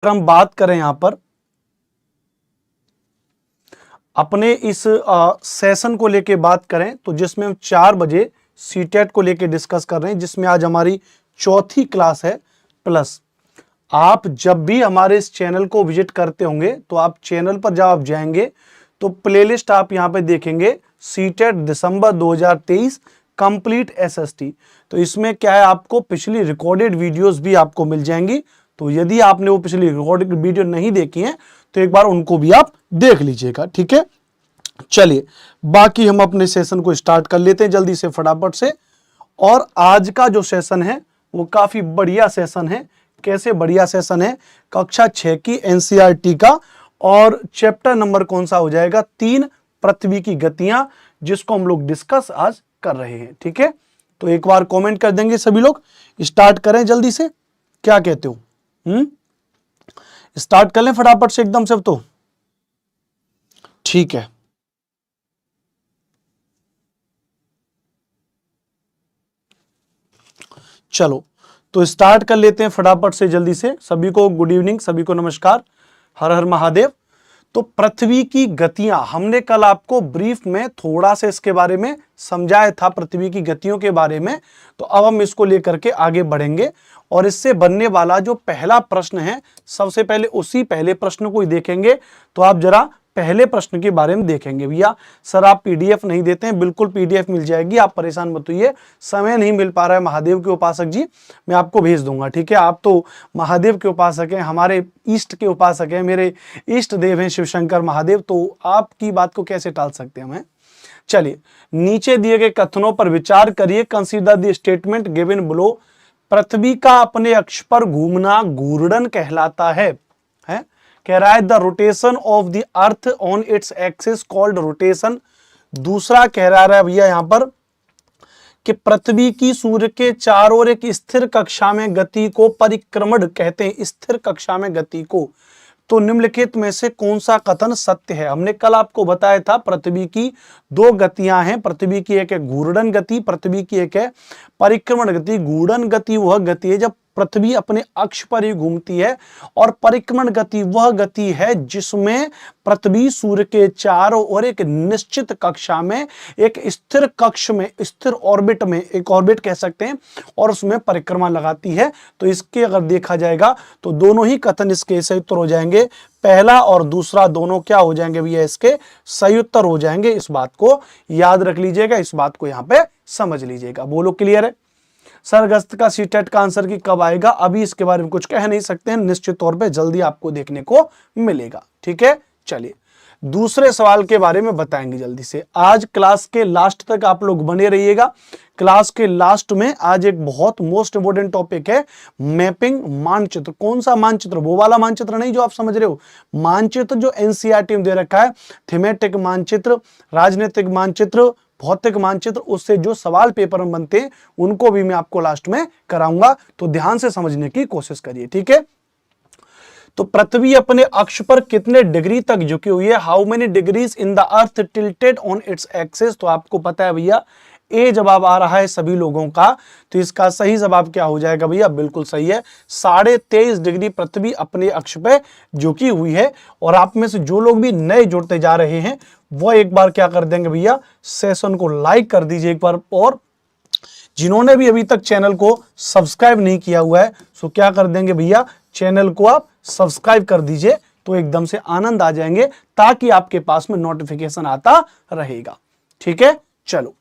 हम बात करें यहां पर अपने इस सेशन को लेके बात करें तो जिसमें हम 4 बजे सीटेट को लेके डिस्कस कर रहे हैं, जिसमें आज हमारी चौथी क्लास है। प्लस आप जब भी हमारे इस चैनल को विजिट करते होंगे तो आप चैनल पर जब आप जाएंगे तो प्लेलिस्ट आप यहां पे देखेंगे सीटेट दिसंबर 2023 कंप्लीट एसएसटी। तो इसमें क्या है, आपको पिछली रिकॉर्डेड वीडियोस भी आपको मिल जाएंगी। तो यदि आपने वो पिछली रिकॉर्डेड वीडियो नहीं देखी है तो एक बार उनको भी आप देख लीजिएगा, ठीक है। चलिए बाकी हम अपने सेशन को स्टार्ट कर लेते हैं जल्दी से फटाफट से। और आज का जो सेशन है वो काफी बढ़िया सेशन है। कैसे बढ़िया सेशन है, कक्षा 6 की एनसीईआरटी का, और चैप्टर नंबर कौन सा हो जाएगा, 3 पृथ्वी की गतियां, जिसको हम लोग डिस्कस आज कर रहे हैं, ठीक है। तो एक बार कमेंट कर देंगे सभी लोग। स्टार्ट करें जल्दी से, क्या कहते हो? स्टार्ट कर लें फटाफट से एकदम से, तो ठीक है। चलो तो स्टार्ट कर लेते हैं फटाफट से जल्दी से। सभी को गुड इवनिंग, सभी को नमस्कार, हर हर महादेव। तो पृथ्वी की गतियां, हमने कल आपको ब्रीफ में थोड़ा सा इसके बारे में समझाया था, पृथ्वी की गतियों के बारे में। तो अब हम इसको लेकर के आगे बढ़ेंगे और इससे बनने वाला जो पहला प्रश्न है, सबसे पहले उसी पहले प्रश्न को ही देखेंगे। तो आप जरा पहले प्रश्न के बारे में देखेंगे। भैया सर आप पीडीएफ नहीं देते हैं, बिल्कुल पीडीएफ मिल जाएगी, आप परेशान मत होइए। समय नहीं मिल पा रहा है महादेव के उपासक जी, मैं आपको भेज दूंगा, ठीक है। आप तो महादेव के उपासक हैं, हमारे ईष्ट के उपासक हैं, मेरे इष्ट देव हैं शिवशंकर महादेव, तो आपकी बात को कैसे टाल सकते हैं हमें। चलिए नीचे दिए गए कथनों पर विचार करिए। Consider the statement given below. पृथ्वी का अपने अक्ष पर घूमना घूर्णन कहलाता है। कह रहा है the rotation of the earth on its axis called rotation. दूसरा कह रहा है भैया यहां पर कि पृथ्वी की सूर्य के चारों ओर एक स्थिर कक्षा में गति को परिक्रमण कहते हैं, स्थिर कक्षा में गति को। तो निम्नलिखित में से कौन सा कथन सत्य है। हमने कल आपको बताया था पृथ्वी की 2 गतियां हैं। पृथ्वी की एक है घूर्णन गति, पृथ्वी की एक है परिक्रमण गति। घूर्णन गति वह गति है जब पृथ्वी अपने अक्ष पर ही घूमती है, और परिक्रमण गति वह गति है जिसमें पृथ्वी सूर्य के चारों ओर एक निश्चित कक्षा में, एक स्थिर कक्ष में, स्थिर ऑर्बिट में, एक ऑर्बिट कह सकते हैं, और उसमें परिक्रमा लगाती है। तो इसके अगर देखा जाएगा तो दोनों ही कथन इसके सही उत्तर हो जाएंगे। पहला और दूसरा दोनों क्या हो जाएंगे भैया, इसके सही उत्तर हो जाएंगे। इस बात को याद रख लीजिएगा, इस बात को यहां पे समझ लीजिएगा। बोलो क्लियर है। सर अगस्त का सीटेट का आंसर की कब आएगा, अभी इसके बारे में कुछ कह नहीं सकते हैं, निश्चित तौर पे जल्दी आपको देखने को मिलेगा, ठीक है। चलिए दूसरे सवाल के बारे में बताएंगे जल्दी से। आज क्लास के लास्ट तक आप लोग बने रहिएगा। क्लास के लास्ट में आज एक बहुत मोस्ट इंपोर्टेंट टॉपिक है, मैपिंग मानचित्र। कौन सा मानचित्र, वो वाला मानचित्र नहीं जो आप समझ रहे हो, मानचित्र जो एनसीईआरटी में दे रखा है, थीमेटिक मानचित्र, राजनीतिक मानचित्र, भौतिक मानचित्र, उससे जो सवाल पेपर में बनते हैं उनको भी मैं आपको लास्ट में कराऊंगा। तो ध्यान से समझने की कोशिश करिए, ठीक है। तो पृथ्वी अपने अक्ष पर कितने डिग्री तक झुकी हुई है, how many degrees in the earth tilted on its axis. तो आपको पता है भैया ए जवाब आ रहा है सभी लोगों का, तो इसका सही जवाब क्या हो जाएगा भैया, बिल्कुल सही है, 23.5 डिग्री पृथ्वी अपने अक्ष पे झुकी हुई है। और आप में से जो लोग भी नए जुड़ते जा रहे हैं वो एक बार क्या कर देंगे भैया, सेशन को लाइक कर दीजिए एक बार, और जिन्होंने भी अभी तक चैनल को सब्सक्राइब नहीं किया हुआ है सो क्या कर देंगे भैया, चैनल को आप सब्सक्राइब कर दीजिए, तो एकदम से आनंद आ जाएंगे, ताकि आपके पास में नोटिफिकेशन आता रहेगा, ठीक है। चलो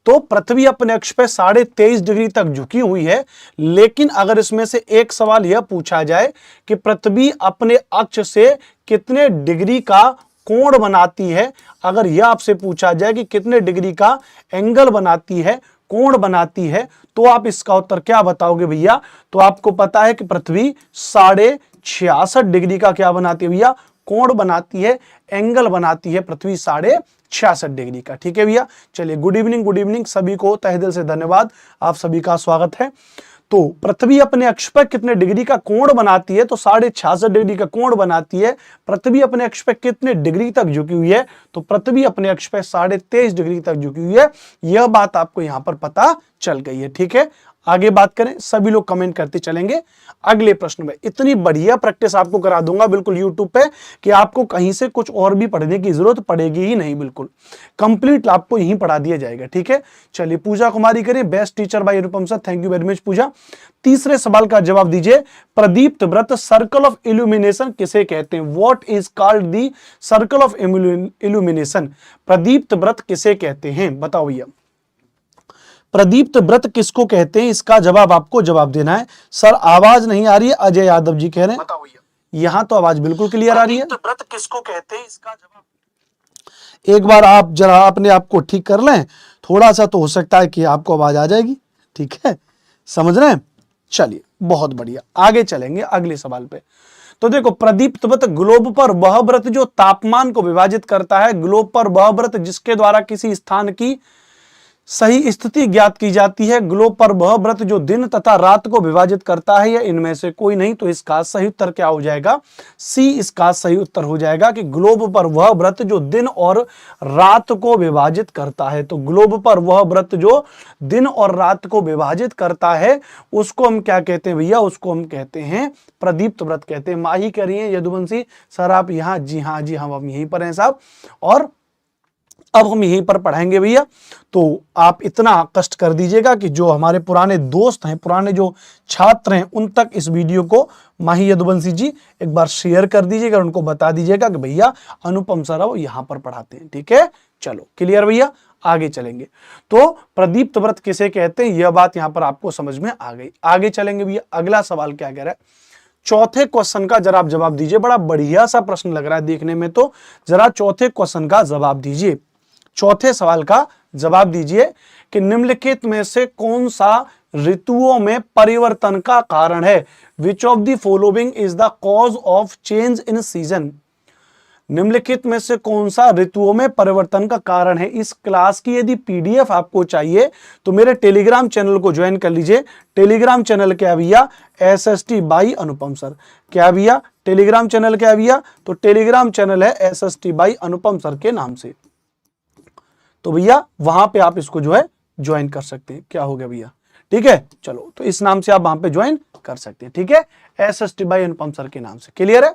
तो पृथ्वी अपने अक्ष पे 23.5 डिग्री तक झुकी हुई है, लेकिन अगर इसमें से एक सवाल यह पूछा जाए कि पृथ्वी अपने अक्ष से कितने डिग्री का कोण बनाती है, अगर यह आपसे पूछा जाए कि कितने डिग्री का एंगल बनाती है, कोण बनाती है, तो आप इसका उत्तर क्या बताओगे भैया। तो आपको पता है कि पृथ्वी 66.5 डिग्री का क्या बनाती है भैया, कोण बनाती है, एंगल बनाती है पृथ्वी 66.5 डिग्री का, ठीक है भैया। चलिए गुड इवनिंग सभी को तहे दिल से धन्यवाद, आप सभी का स्वागत है। तो पृथ्वी अपने अक्ष पर कितने डिग्री का कोण बनाती है, तो 66.5 डिग्री का कोण बनाती है। पृथ्वी अपने अक्ष पर कितने डिग्री तक झुकी हुई है, तो पृथ्वी अपने अक्ष पर 23.5 डिग्री तक झुकी हुई है। यह बात आपको यहां पर पता चल गई है, ठीक है। आगे बात करें, सभी लोग कमेंट करते चलेंगे। अगले प्रश्न में इतनी बढ़िया प्रैक्टिस आपको करा दूंगा बिल्कुल यूट्यूब पे कि आपको कहीं से कुछ और भी पढ़ने की जरूरत पड़ेगी ही नहीं, बिल्कुल कंप्लीट आपको यहीं पढ़ा दिया जाएगा। ठीक है, चलिए पूजा कुमारी करें, best teacher by Anupam sir, thank you very much Pooja. तीसरे सवाल का जवाब दीजिए, प्रदीप्त व्रत सर्कल ऑफ इल्यूमिनेशन किसे कहते हैं? What is called the circle of illumination? प्रदीप्त व्रत किसे कहते हैं, बताओ भैया। प्रदीप्त व्रत किसको कहते हैं, इसका जवाब आपको जवाब देना है। सर आवाज नहीं आ रही है, अजय यादव जी कह रहे हैं। बताओ भैया। यहां तो आवाज बिल्कुल क्लियर आ रही है। व्रत किसको कहते हैं, इसका जवाब एक बार आप जरा अपने आप को ठीक कर लें, थोड़ा सा तो हो सकता है कि आपको आवाज आ जाएगी। ठीक है, समझ रहे हैं? चलिए बहुत बढ़िया, आगे चलेंगे अगले सवाल पे। तो देखो, प्रदीप्त व्रत ग्लोब पर वह व्रत जो तापमान को विभाजित करता है, ग्लोब पर वह व्रत जिसके द्वारा किसी स्थान की सही स्थिति ज्ञात की जाती है, ग्लोब पर वह व्रत जो दिन तथा रात को विभाजित करता है, या इनमें से कोई नहीं। तो इसका सही उत्तर क्या हो जाएगा? सी इसका सही उत्तर हो जाएगा कि ग्लोब पर वह व्रत जो दिन और रात को विभाजित करता है। तो ग्लोब पर वह व्रत जो दिन और रात को विभाजित करता है उसको हम क्या कहते हैं भैया? उसको हम कहते हैं प्रदीप्त व्रत कहते हैं। माही कह रही है यदुवंशी सर आप यहाँ, जी हाँ जी हाँ, हम यहीं पर हैं साहब, और अब हम यहीं पर पढ़ाएंगे भैया। तो आप इतना कष्ट कर दीजिएगा कि जो हमारे पुराने दोस्त हैं, पुराने जो छात्र हैं, उन तक इस वीडियो को माही यदुवंशी जी एक बार शेयर कर दीजिएगा, उनको बता दीजिएगा कि भैया अनुपम सर वो यहां पर पढ़ाते हैं। ठीक है, चलो क्लियर भैया, आगे चलेंगे। तो प्रदीप्त व्रत किसे कहते हैं, यह बात यहां पर आपको समझ में आ गई। आगे चलेंगे भैया, अगला सवाल क्या कह रहा है? चौथे क्वेश्चन का जरा आप जवाब दीजिए। बड़ा बढ़िया सा प्रश्न लग रहा है देखने में, तो जरा चौथे क्वेश्चन का जवाब दीजिए। चौथे सवाल का जवाब दीजिए कि निम्नलिखित में से कौन सा ऋतुओं में परिवर्तन का कारण है? Which of the following is the cause of change in season? निम्नलिखित में से कौन सा ऋतुओं में परिवर्तन का कारण है? इस क्लास की यदि पीडीएफ आपको चाहिए तो मेरे टेलीग्राम चैनल को ज्वाइन कर लीजिए। टेलीग्राम चैनल क्या भैया? SST by Anupam sir. क्या भैया? टेलीग्राम चैनल क्या भैया? तो टेलीग्राम चैनल है SST बाई अनुपम सर के नाम से। तो भैया वहां पे आप इसको जो है ज्वाइन कर सकते हैं। क्या हो गया भैया? ठीक है, चलो तो इस नाम से आप वहां पे ज्वाइन कर सकते हैं। ठीक है, SST बाई अनुपम सर के नाम से। क्लियर है?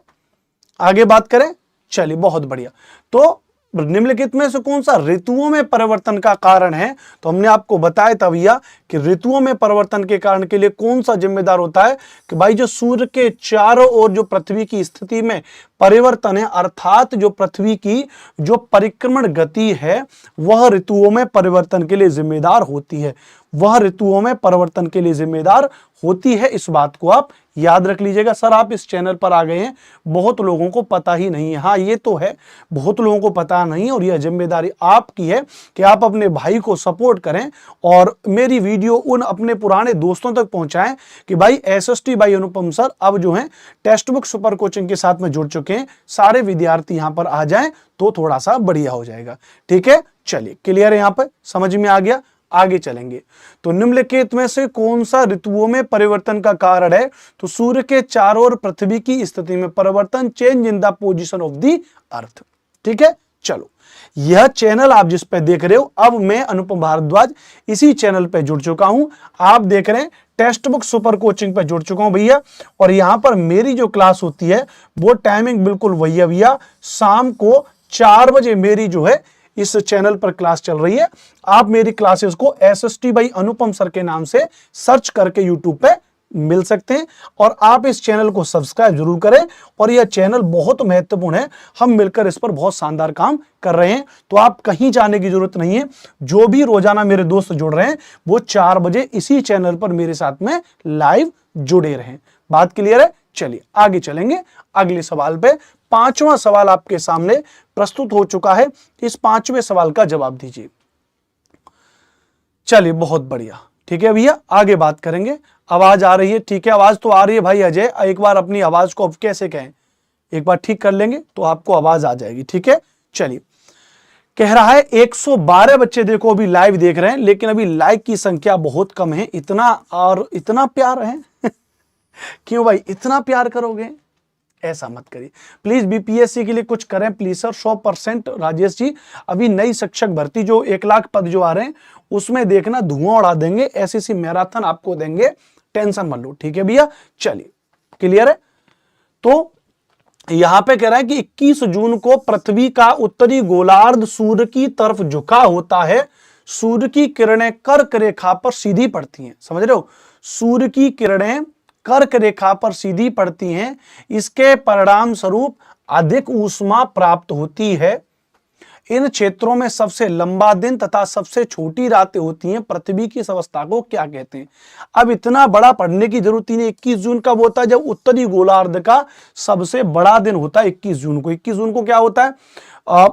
आगे बात करें, चलिए बहुत बढ़िया। तो निम्नलिखित में से कौन सा ऋतुओं में परिवर्तन का कारण है? तो हमने आपको बताया था भैया कि ऋतुओं में परिवर्तन के कारण के लिए कौन सा जिम्मेदार होता है कि भाई जो सूर्य के चारों ओर जो पृथ्वी की स्थिति में परिवर्तन है, अर्थात जो पृथ्वी की जो परिक्रमण गति है वह ऋतुओं में परिवर्तन के लिए जिम्मेदार होती है। वह ऋतुओं में परिवर्तन के लिए जिम्मेदार होती है, इस बात को आप याद रख लीजिएगा। सर आप इस चैनल पर आ गए हैं, बहुत लोगों को पता ही नहीं है। हाँ ये तो है, बहुत लोगों को पता नहीं, और यह जिम्मेदारी आपकी है कि आप अपने भाई को सपोर्ट करें और मेरी वीडियो उन अपने पुराने दोस्तों तक पहुंचाएं कि भाई SST बाई अनुपम सर अब जो है टेक्स्ट बुक सुपर कोचिंग के साथ में जुड़ चुके हैं। सारे विद्यार्थी यहां पर आ जाएं तो थोड़ा सा बढ़िया हो जाएगा। ठीक है, चलिए क्लियर है, यहां पर समझ में आ गया। आगे चलेंगे। तो निम्नलिखित में से कौन सा ऋतुओं में परिवर्तन का कारण है? तो सूर्य के चारों ओर पृथ्वी की स्थिति में परिवर्तन, change in the position of the earth. ठीक है, चलो यह चैनल आप जिस पे देख रहे हो, अब मैं अनुपम भारद्वाज इसी चैनल पे जुड़ चुका हूं। आप देख रहे हैं टेक्स्ट बुक सुपर कोचिंग पे जुड़ चुका हूं भैया, और यहां पर मेरी जो क्लास होती है वो टाइमिंग बिल्कुल वही है भैया, शाम को 4 बजे मेरी जो है इस चैनल पर क्लास चल रही है। आप मेरी क्लासेस को SST बाई अनुपम सर के नाम से सर्च करके यूट्यूब पे मिल सकते हैं, और आप इस चैनल को सब्सक्राइब जरूर करें। और यह चैनल बहुत महत्वपूर्ण है, हम मिलकर इस पर बहुत शानदार काम कर रहे हैं। तो आप कहीं जाने की जरूरत नहीं है। जो भी रोजाना मेरे दोस्त जुड़ रहे हैं वो 4 बजे इसी चैनल पर मेरे साथ में लाइव जुड़े रहें। बात क्लियर है? चलिए आगे चलेंगे अगले सवाल पे। 5वां सवाल आपके सामने प्रस्तुत हो चुका है, इस 5वें सवाल का जवाब दीजिए। चलिए बहुत बढ़िया, ठीक है भैया, आगे बात करेंगे। आवाज आ रही है? ठीक है, आवाज तो आ रही है भाई अजय। एक बार अपनी आवाज को अब कैसे कहें, एक बार ठीक कर लेंगे तो आपको आवाज आ जाएगी। ठीक है, चलिए। कह रहा है 112 बच्चे देखो अभी लाइव देख रहे हैं, लेकिन अभी लाइक की संख्या बहुत कम है। इतना और इतना प्यार है क्यों भाई, इतना प्यार करोगे? ऐसा मत करिए प्लीज। बीपीएससी के लिए कुछ करें प्लीज सर। 100% राजेश जी, अभी नई शिक्षक भर्ती जो 1 लाख पद जो आ रहे हैं उसमें देखना धुआं उड़ा देंगे, एसएससी मैराथन आपको देंगे, टेंशन मत लो, ठीक है भैया। चलिए क्लियर है। तो यहां पे कह रहा है कि 21 जून को पृथ्वी का उत्तरी गोलार्ध सूर्य की तरफ झुका होता है। सूर्य की किरणें कर्क रेखा पर सीधी पड़ती हैं, समझ रहे हो, सूर्य की किरणें कर्क रेखा पर सीधी पड़ती हैं। इसके परिणाम स्वरूप अधिक ऊष्मा प्राप्त होती है। इन क्षेत्रों में सबसे लंबा दिन तथा सबसे छोटी रातें होती हैं। पृथ्वी की इस अवस्था को क्या कहते हैं? अब इतना बड़ा पढ़ने की जरूरत ही नहीं। 21 जून कब होता है? जब उत्तरी गोलार्ध का सबसे बड़ा दिन होता है 21 जून को। 21 जून को क्या होता है?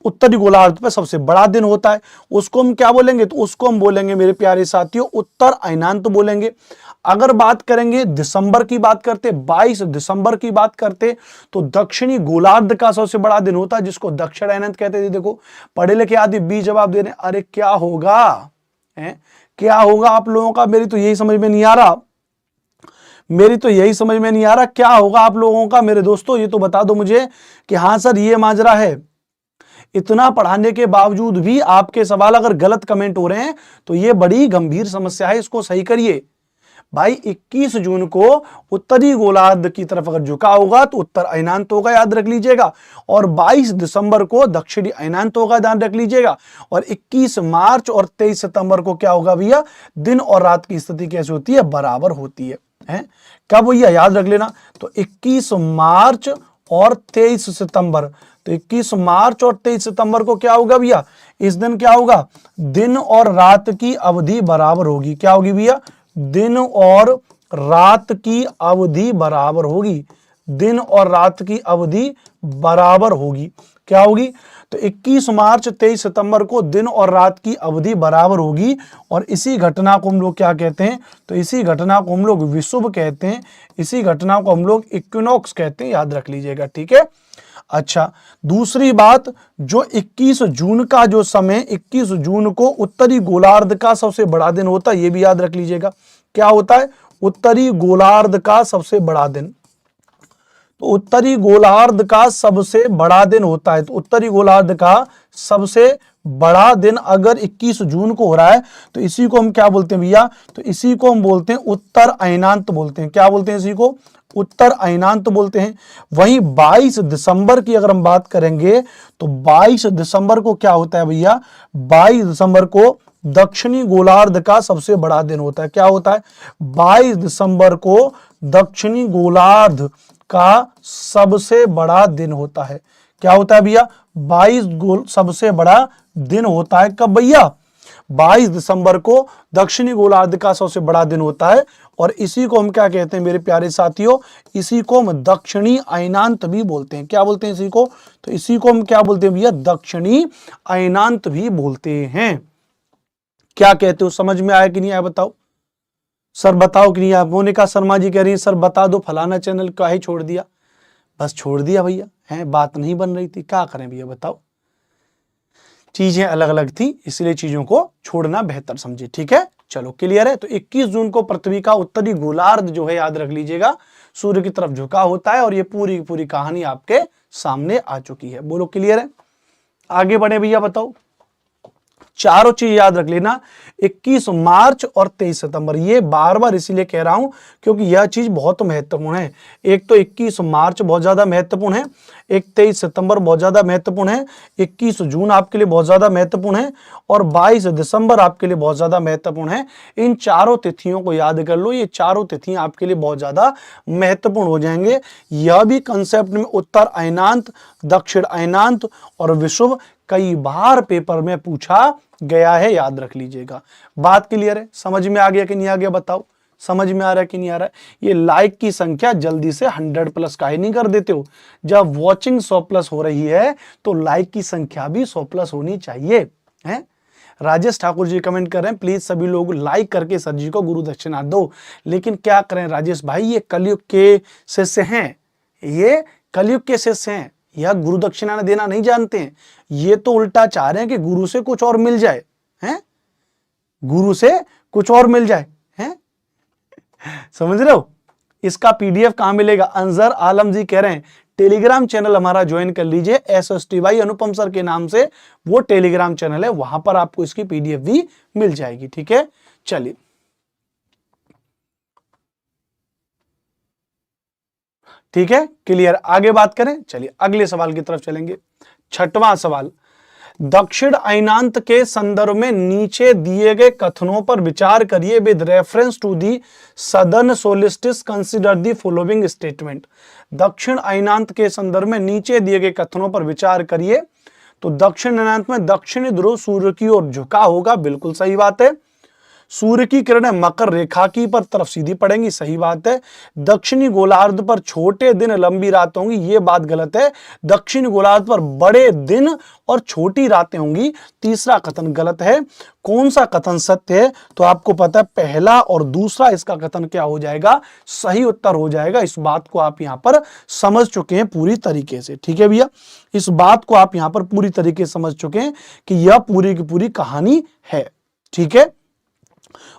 उत्तरी गोलार्ध पर सबसे बड़ा दिन होता है। उसको हम क्या बोलेंगे? तो उसको हम बोलेंगे मेरे प्यारे साथियों उत्तर अयनांत बोलेंगे। अगर बात करेंगे दिसंबर की बात करते, 22 दिसंबर की बात करते, तो दक्षिणी गोलार्ध का सबसे बड़ा दिन होता है जिसको दक्षिण अयनांत कहते थे। देखो पढ़े लिखे आदि बी जवाब दे रहे, अरे क्या होगा है? क्या होगा आप लोगों का? मेरी तो यही समझ में नहीं आ रहा, मेरी तो यही समझ में नहीं आ रहा क्या होगा आप लोगों का। मेरे दोस्तों ये तो बता दो मुझे कि हाँ सर ये माजरा है। इतना पढ़ाने के बावजूद भी आपके सवाल अगर गलत कमेंट हो रहे हैं तो ये बड़ी गंभीर समस्या है, इसको सही करिए भाई। 21 जून को उत्तरी गोलार्ध की तरफ अगर झुका होगा तो उत्तर अयनांत होगा, याद रख लीजिएगा। और 22 दिसंबर को दक्षिणी अयनांत होगा, ध्यान रख लीजिएगा। और 21 मार्च और 23 सितंबर को क्या होगा भैया? दिन और रात की स्थिति कैसे होती है? बराबर होती है? कब भैया? याद रख लेना। तो 21 मार्च और 23 सितंबर, तो 21 मार्च और 23 सितंबर को क्या होगा भैया? इस दिन क्या होगा? दिन और रात की अवधि बराबर होगी। क्या होगी भैया? दिन और रात की अवधि बराबर होगी। दिन और रात की अवधि बराबर होगी। क्या होगी? तो 21 मार्च 23 सितंबर को दिन और रात की अवधि बराबर होगी। और इसी घटना को हम लोग क्या कहते हैं? तो इसी घटना को हम लोग विषुव कहते हैं, इसी घटना को हम लोग इक्विनॉक्स कहते हैं, याद रख लीजिएगा, ठीक है। अच्छा, दूसरी बात, जो 21 जून का जो समय, 21 जून को उत्तरी गोलार्ध का सबसे बड़ा दिन होता है, ये भी याद रख लीजिएगा। क्या होता है? उत्तरी गोलार्ध का सबसे बड़ा दिन। तो उत्तरी गोलार्ध का सबसे बड़ा दिन होता है। तो उत्तरी गोलार्ध का सबसे बड़ा दिन अगर 21 जून को हो रहा है तो इसी को हम क्या बोलते हैं भैया? तो इसी को हम बोलते हैं उत्तर अयनांत बोलते हैं। क्या बोलते हैं? इसी को उत्तर अयनांत बोलते हैं। वहीं 22 दिसंबर की अगर हम बात करेंगे तो 22 दिसंबर को क्या होता है भैया? 22 दिसंबर को दक्षिणी गोलार्ध का सबसे बड़ा दिन होता है। क्या होता है? 22 दिसंबर को दक्षिणी गोलार्ध का सबसे बड़ा दिन होता है। क्या होता है भैया? 22 सबसे बड़ा दिन होता है। कब भैया? 22 दिसंबर को दक्षिणी गोलार्ध का सबसे बड़ा दिन होता है। और इसी को हम क्या कहते हैं मेरे प्यारे साथियों? इसी को हम दक्षिणी अयनांत भी बोलते हैं। क्या बोलते हैं इसी को? तो इसी को हम क्या बोलते हैं भैया? दक्षिणी अयनांत भी बोलते हैं। क्या कहते हो? समझ में आया कि नहीं आया बताओ सर? बताओ कि नहीं आया? मोनिका शर्मा जी कह रही है सर बता दो फलाना चैनल क्या ही छोड़ दिया। बस छोड़ दिया भैया, है बात नहीं बन रही थी, क्या करें भैया बताओ। चीजें अलग अलग थी इसलिए चीजों को छोड़ना बेहतर समझे, ठीक है। चलो क्लियर है। तो 21 जून को पृथ्वी का उत्तरी गोलार्ध जो है याद रख लीजिएगा सूर्य की तरफ झुका होता है। और ये पूरी पूरी कहानी आपके सामने आ चुकी है। बोलो क्लियर है? आगे बढ़े भैया बताओ। चारों चीज याद रख लेना, 21 मार्च और 23 सितंबर। ये बार बार इसीलिए कह रहा हूं क्योंकि यह चीज बहुत महत्वपूर्ण है। एक तो 21 मार्च बहुत ज्यादा महत्वपूर्ण है, एक 23 सितंबर बहुत ज्यादा महत्वपूर्ण है, 21 जून आपके लिए बहुत ज्यादा महत्वपूर्ण है और 22 दिसंबर आपके लिए बहुत ज्यादा महत्वपूर्ण है। इन चारों तिथियों को याद कर लो, ये चारों तिथियां आपके लिए बहुत ज्यादा महत्वपूर्ण हो जाएंगे। यह भी कंसेप्ट में उत्तर अयनांत, दक्षिण अयनांत और विषुव कई बार पेपर में पूछा गया है, याद रख लीजिएगा। बात क्लियर है? समझ में आ गया कि नहीं आ गया बताओ? समझ में आ रहा है कि नहीं आ रहा है? ये लाइक की संख्या जल्दी से 100+ काहे नहीं कर देते हो? जब वॉचिंग 100+ हो रही है तो लाइक की संख्या भी 100+ होनी चाहिए, है। राजेश ठाकुर जी कमेंट कर रहे हैं प्लीज सभी लोग लाइक करके सर जी को गुरु दक्षिणा दो। लेकिन क्या करें राजेश भाई, ये कलयुग के शिष्य हैं, ये कलयुग के शिष्य हैं, यह गुरु दक्षिणा देना नहीं जानते हैं। ये तो उल्टा चाह रहे हैं कि गुरु से कुछ और मिल जाए, हैं? गुरु से कुछ और मिल जाए, हैं? समझ रहे हो? इसका पीडीएफ कहां मिलेगा? अंजर आलम जी कह रहे हैं टेलीग्राम चैनल हमारा ज्वाइन कर लीजिए, SSTY अनुपम सर के नाम से वो टेलीग्राम चैनल है, वहां पर आपको इसकी पीडीएफ भी मिल जाएगी। ठीक है, चलिए ठीक है, क्लियर। आगे बात करें, चलिए अगले सवाल की तरफ चलेंगे। छठवां सवाल, दक्षिण अयनांत के संदर्भ में नीचे दिए गए कथनों पर विचार करिए with reference to the southern solstice consider the following statement. दक्षिण अयनांत के संदर्भ में नीचे दिए गए कथनों पर विचार करिए। तो दक्षिण अयनांत में दक्षिणी ध्रुव सूर्य की ओर झुका होगा, बिल्कुल सही बात है। सूर्य की किरणें मकर रेखा की पर तरफ सीधी पड़ेंगी, सही बात है। दक्षिणी गोलार्ध पर छोटे दिन लंबी रात होंगी, ये बात गलत है। दक्षिणी गोलार्ध पर बड़े दिन और छोटी रातें होंगी, तीसरा कथन गलत है। कौन सा कथन सत्य है? तो आपको पता है पहला और दूसरा इसका कथन क्या हो जाएगा? सही उत्तर हो जाएगा। इस बात को आप यहां पर समझ चुके हैं पूरी तरीके से। ठीक है भैया, इस बात को आप यहां पर पूरी तरीके से समझ चुके हैं कि यह पूरी की पूरी कहानी है। ठीक है,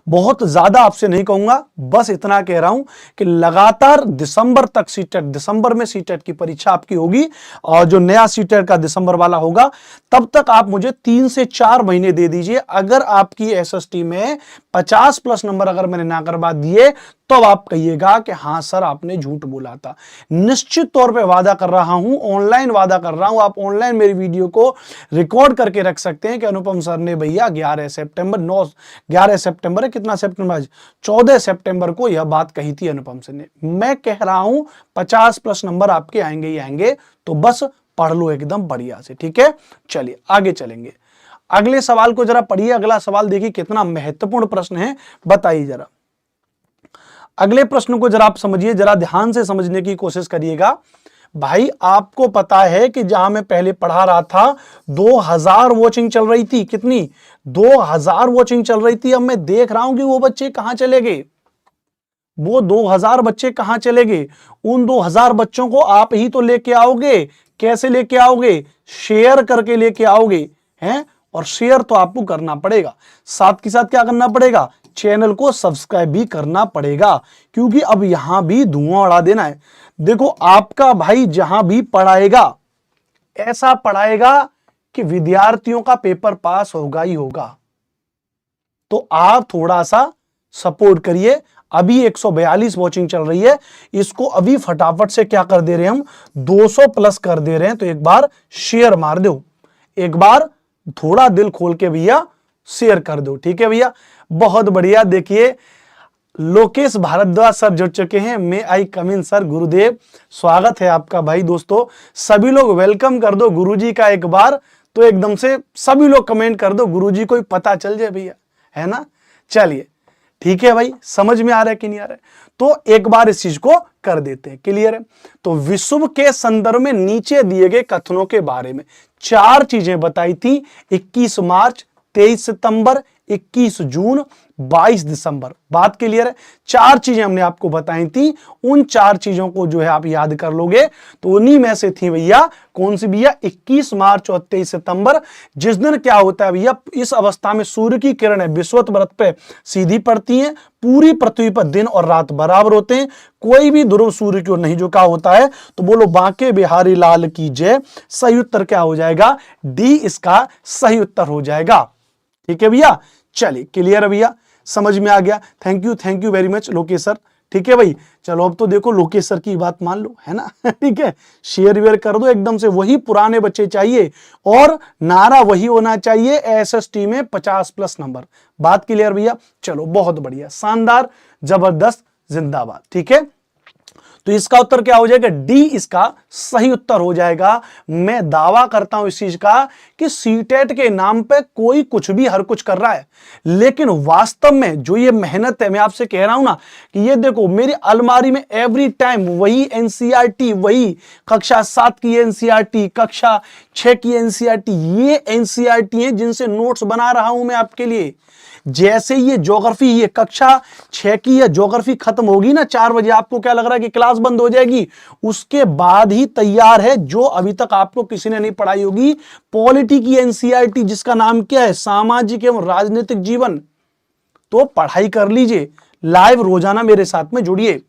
बहुत ज्यादा आपसे नहीं कहूंगा, बस इतना कह रहा हूं कि लगातार दिसंबर तक सीटेट, दिसंबर में सीटेट की परीक्षा आपकी होगी और जो नया सीटेट का दिसंबर वाला होगा, तब तक आप मुझे 3 से 4 महीने दे दीजिए। अगर आपकी एसएसटी में 50+ नंबर अगर मैंने ना करवा दिए तो आप कहिएगा कि हां सर आपने झूठ बोला था। निश्चित तौर पे वादा कर रहा हूं, ऑनलाइन वादा कर रहा हूं, आप ऑनलाइन मेरी वीडियो को रिकॉर्ड करके रख सकते हैं कि अनुपम सर ने भैया 11 सितंबर है, कितना सितंबर आज 14 सितंबर को यह बात कही थी अनुपम सर ने। मैं कह रहा हूं 50+ नंबर आपके आएंगे ही आएंगे, तो बस पढ़ लो एकदम बढ़िया से। ठीक है, चलिए आगे चलेंगे। अगले सवाल को जरा पढ़िए। अगला सवाल देखिए कितना महत्वपूर्ण प्रश्न है, बताइए जरा। अगले प्रश्न को जरा आप समझिए, जरा ध्यान से समझने की कोशिश करिएगा। भाई आपको पता है कि जहां मैं पहले पढ़ा रहा था 2000 वॉचिंग चल रही थी, कितनी? 2000 वॉचिंग चल रही थी। अब मैं देख रहा हूं कि वो बच्चे कहां चले गए, वो 2000 बच्चे कहां चले गए। उन 2000 बच्चों को आप ही तो लेके आओगे। कैसे लेके आओगे? शेयर करके लेके आओगे हैं, और शेयर तो आपको करना पड़ेगा, साथ के साथ क्या करना पड़ेगा? चैनल को सब्सक्राइब भी करना पड़ेगा, क्योंकि अब यहां भी धुआं उड़ा देना है। देखो आपका भाई जहां भी पढ़ाएगा ऐसा पढ़ाएगा कि विद्यार्थियों का पेपर पास होगा ही होगा। तो आप थोड़ा सा सपोर्ट करिए। अभी 142 वॉचिंग चल रही है, इसको अभी फटाफट से क्या कर दे रहे हैं हम, 200+ कर दे रहे हैं। तो एक बार शेयर मार दो, एक बार थोड़ा दिल खोल के भैया शेयर कर दो। ठीक है भैया, बहुत बढ़िया। देखिए लोकेश भारद्वाज सर जुड़ चुके हैं। मे आई कम इन सर? गुरुदेव स्वागत है आपका भाई। दोस्तों सभी लोग वेलकम कर दो गुरुजी का एक बार, तो एकदम से सभी लोग कमेंट कर दो, गुरुजी को पता चल जाए भैया, है ना। चलिए ठीक है भाई, समझ में आ रहा है कि नहीं आ रहा है? तो एक बार इस चीज को कर देते हैं, क्लियर है। तो विश्व के संदर्भ में नीचे दिए गए कथनों के बारे में 4 चीजें बताई थी। 21 मार्च, 23 सितंबर, 21 जून, 22 दिसंबर। बात क्लियर है। 4 चीजें हमने आपको बताई थी, उन 4 चीजों को जो है आप याद कर लोगे। तो उन्हीं में से थी भैया, कौन सी भैया? 21 मार्च और 23 सितंबर। जिस दिन क्या होता है भैया, इस अवस्था में सूर्य की किरणें विषुवत व्रत पे सीधी पड़ती हैं, पूरी पृथ्वी पर दिन और रात बराबर होते हैं, कोई भी ध्रुव सूर्य की ओर नहीं झुका होता है। तो बोलो बांके बिहारी लाल की जय। सही उत्तर क्या हो जाएगा? डी इसका सही उत्तर हो जाएगा। ठीक है भैया, चलिए क्लियर है भैया, समझ में आ गया। Thank you very much Lokesh sir. ठीक है भाई, चलो अब तो देखो लोकेश सर की बात मान लो, है ना। ठीक है, शेयर वेयर कर दो एकदम से। वही पुराने बच्चे चाहिए और नारा वही होना चाहिए, एसएसटी में 50+ नंबर। बात क्लियर भैया, चलो बहुत बढ़िया, शानदार, जबरदस्त, जिंदाबाद। ठीक है, तो इसका उत्तर क्या हो जाएगा? डी इसका सही उत्तर हो जाएगा। मैं दावा करता हूं इस चीज का कि सीटेट के नाम पे कोई कुछ भी हर कुछ कर रहा है, लेकिन वास्तव में जो ये मेहनत है, मैं आपसे कह रहा हूं ना कि ये देखो मेरी अलमारी में एवरी टाइम वही एनसीईआरटी, वही कक्षा 7 की एनसीईआरटी, कक्षा 6 की एनसीईआरटी, ये एनसीईआरटी है जिनसे नोट्स बना रहा हूं मैं आपके लिए। जैसे ये ज्योग्राफी, ये कक्षा 6 की या ज्योग्राफी खत्म होगी ना 4 बजे, आपको क्या लग रहा है कि क्लास बंद हो जाएगी? उसके बाद ही तैयार है जो अभी तक आपको किसी ने नहीं पढ़ाई होगी, पॉलिटी की एनसीईआरटी, जिसका नाम क्या है? सामाजिक एवं राजनीतिक जीवन। तो पढ़ाई कर लीजिए, लाइव रोजाना मेरे साथ में जुड़िए।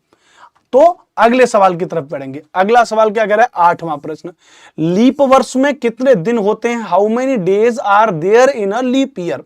तो अगले सवाल की तरफ बढ़ेंगे। अगला सवाल क्या कह रहा है, 8वां प्रश्न, लीप वर्ष में कितने दिन होते हैं? How many days are there in a leap year?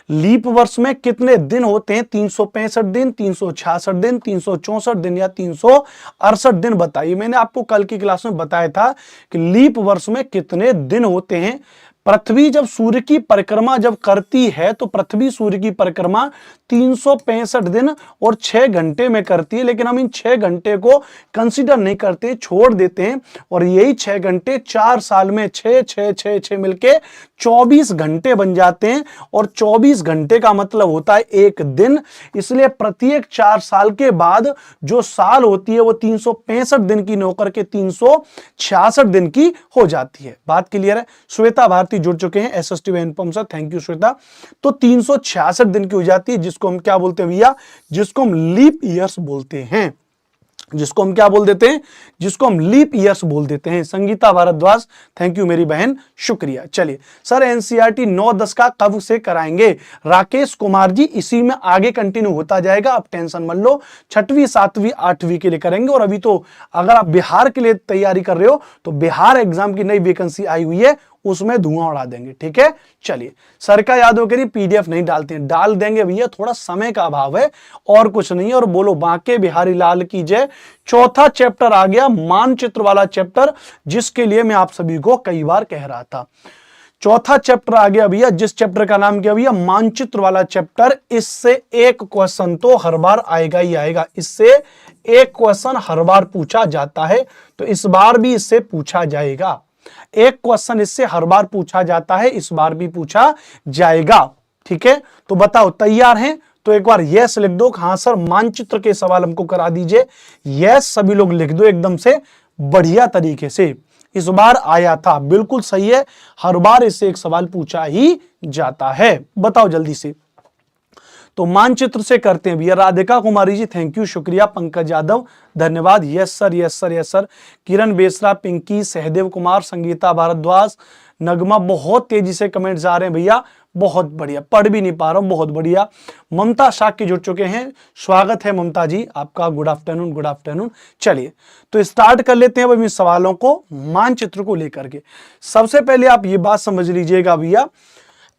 Leap वर्ष में कितने दिन होते हैं? 365 दिन, 366 दिन, 364 दिन या 368 दिन? बताइए। मैंने आपको कल की क्लास में बताया था कि लीप वर्ष में कितने दिन होते हैं। पृथ्वी जब सूर्य की परिक्रमा जब करती है तो पृथ्वी सूर्य की परिक्रमा 365 दिन और 6 घंटे में करती है, लेकिन हम इन 6 घंटे को कंसीडर नहीं करते, छोड़ देते हैं, और यही 6 घंटे 4 साल में 6 6 6 6 मिलके 24 घंटे बन जाते हैं, और 24 घंटे का मतलब होता है एक दिन। इसलिए प्रत्येक 4 साल के बाद जो साल होती है वो 365 दिन की नौकर के 366 दिन की हो जाती है। बात क्लियर है? श्वेता भारती जुड़ चुके हैं, एसएसटी व inform sir, thank you Shweta. तो 366 दिन की हो जाती है, जिसको हम क्या बोलते हैं भैया? जिसको हम लीप ईयर्स बोलते हैं। जिसको हम क्या बोल देते हैं? जिसको हम लीप ईयर्स बोल देते हैं। संगीता भारद्वाज, थैंक यू मेरी बहन, शुक्रिया। चलिए सर, एनसीईआरटी 9-10 का कब से कराएंगे? राकेश कुमार जी, इसी में आगे कंटिन्यू होता जाएगा, आप टेंशन मत लो। 6वीं 7वीं 8वीं के लिए करेंगे। और अभी तो अगर आप बिहार के लिए तैयारी कर रहे हो तो बिहार एग्जाम की नई वैकेंसी आई हुई है, उसमें धुआं उड़ा देंगे। ठीक है, चलिए। सर का यादव करिए, पीडीएफ नहीं डालते हैं, डाल देंगे भैया, थोड़ा समय का अभाव है और कुछ नहीं है। और बोलो बांके बिहारी लाल की जय। चौथा चैप्टर आ गया, मानचित्र वाला चैप्टर, जिसके लिए मैं आप सभी को कई बार कह रहा था। चौथा चैप्टर आ गया भैया, जिस चैप्टर का नाम क्या भैया? मानचित्र वाला चैप्टर। इससे एक क्वेश्चन तो हर बार आएगा ही आएगा, इससे एक क्वेश्चन हर बार पूछा जाता है, तो इस बार भी इससे पूछा जाएगा। एक क्वेश्चन इससे हर बार पूछा जाता है, इस बार भी पूछा जाएगा। ठीक है, तो बताओ तैयार हैं? तो एक बार यस लिख दो। हाँ सर, मानचित्र के सवाल हमको करा दीजिए। यस सभी लोग लिख दो एकदम से बढ़िया तरीके से। इस बार आया था, बिल्कुल सही है, हर बार इससे एक सवाल पूछा ही जाता है। बताओ जल्दी से। तो मानचित्र से करते हैं भैया। राधिका कुमारी जी, थैंक यू, शुक्रिया। पंकज यादव, धन्यवाद। Yes sir, yes sir, yes sir. Kiran Besra, Pinky, Sahdev Kumar, Sangeeta Bhardwaj, Nagma, बहुत तेजी से कमेंट्स आ रहे हैं भैया, बहुत बढ़िया। पढ़ भी नहीं पा रहा हूं, बहुत बढ़िया। ममता शाक्य जुड़ चुके हैं, स्वागत है ममता जी आपका, गुड आफ्टरनून, गुड आफ्टरनून। चलिए तो स्टार्ट कर लेते हैं अब इन सवालों को, मानचित्र को लेकर के। सबसे पहले आप ये बात समझ लीजिएगा भैया,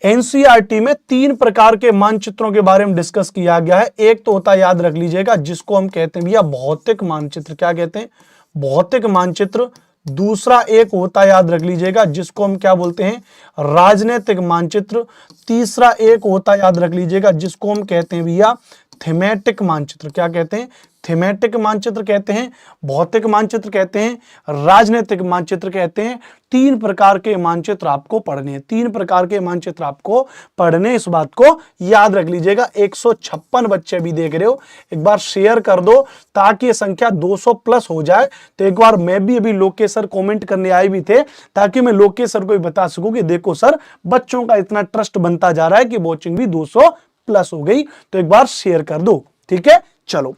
एनसीईआरटी में 3 प्रकार के मानचित्रों के बारे में डिस्कस किया गया है। एक तो होता है, याद रख लीजिएगा, जिसको हम कहते हैं भैया भौतिक मानचित्र। क्या कहते हैं? भौतिक मानचित्र। दूसरा एक होता है, याद रख लीजिएगा, जिसको हम क्या बोलते हैं? राजनीतिक मानचित्र। तीसरा एक होता है, याद रख लीजिएगा, जिसको हम कहते हैं भैया थीमेटिक मानचित्र। क्या कहते हैं? थीमेटिक मानचित्र कहते हैं, भौतिक मानचित्र कहते हैं, राजनीतिक मानचित्र कहते हैं। 3 प्रकार के मानचित्र आपको पढ़ने हैं, 3 प्रकार के मानचित्र आपको पढ़ने, इस बात को याद रख लीजिएगा। 156 बच्चे भी देख रहे हो, एक बार शेयर कर दो ताकि ये संख्या 200 प्लस हो जाए। तो एक बार मैं भी अभी लोकेश सर कॉमेंट करने आए भी थे, ताकि मैं लोकेश सर को भी बता सकूं कि देखो सर, बच्चों का इतना ट्रस्ट बनता जा रहा है कि वॉचिंग भी 200 प्लस हो गई। तो एक बार शेयर कर दो, ठीक है। चलो,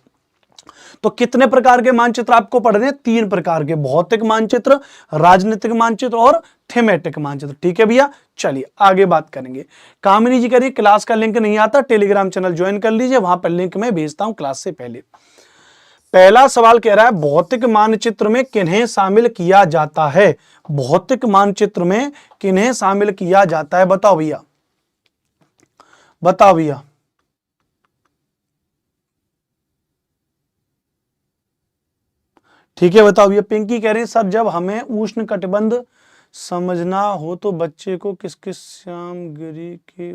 तो कितने प्रकार के मानचित्र आपको पढ़ने हैं? 3 प्रकार के, भौतिक मानचित्र, राजनीतिक मानचित्र और थीमेटिक मानचित्र। ठीक है भैया, चलिए आगे बात करेंगे। कामिनी जी करिए, क्लास का लिंक नहीं आता, टेलीग्राम चैनल ज्वाइन कर लीजिए, वहां पर लिंक मैं भेजता हूं क्लास से पहले। पहला सवाल कह रहा है, भौतिक मानचित्र में किन्हें शामिल किया जाता है? भौतिक मानचित्र में किन्हें शामिल किया जाता है? बताओ भैया, बताओ भैया। ठीक है, बताओ भैया। पिंकी कह रही है, सर जब हमें उष्ण कटिबंध समझना हो तो बच्चे को किस किस सामग्री के।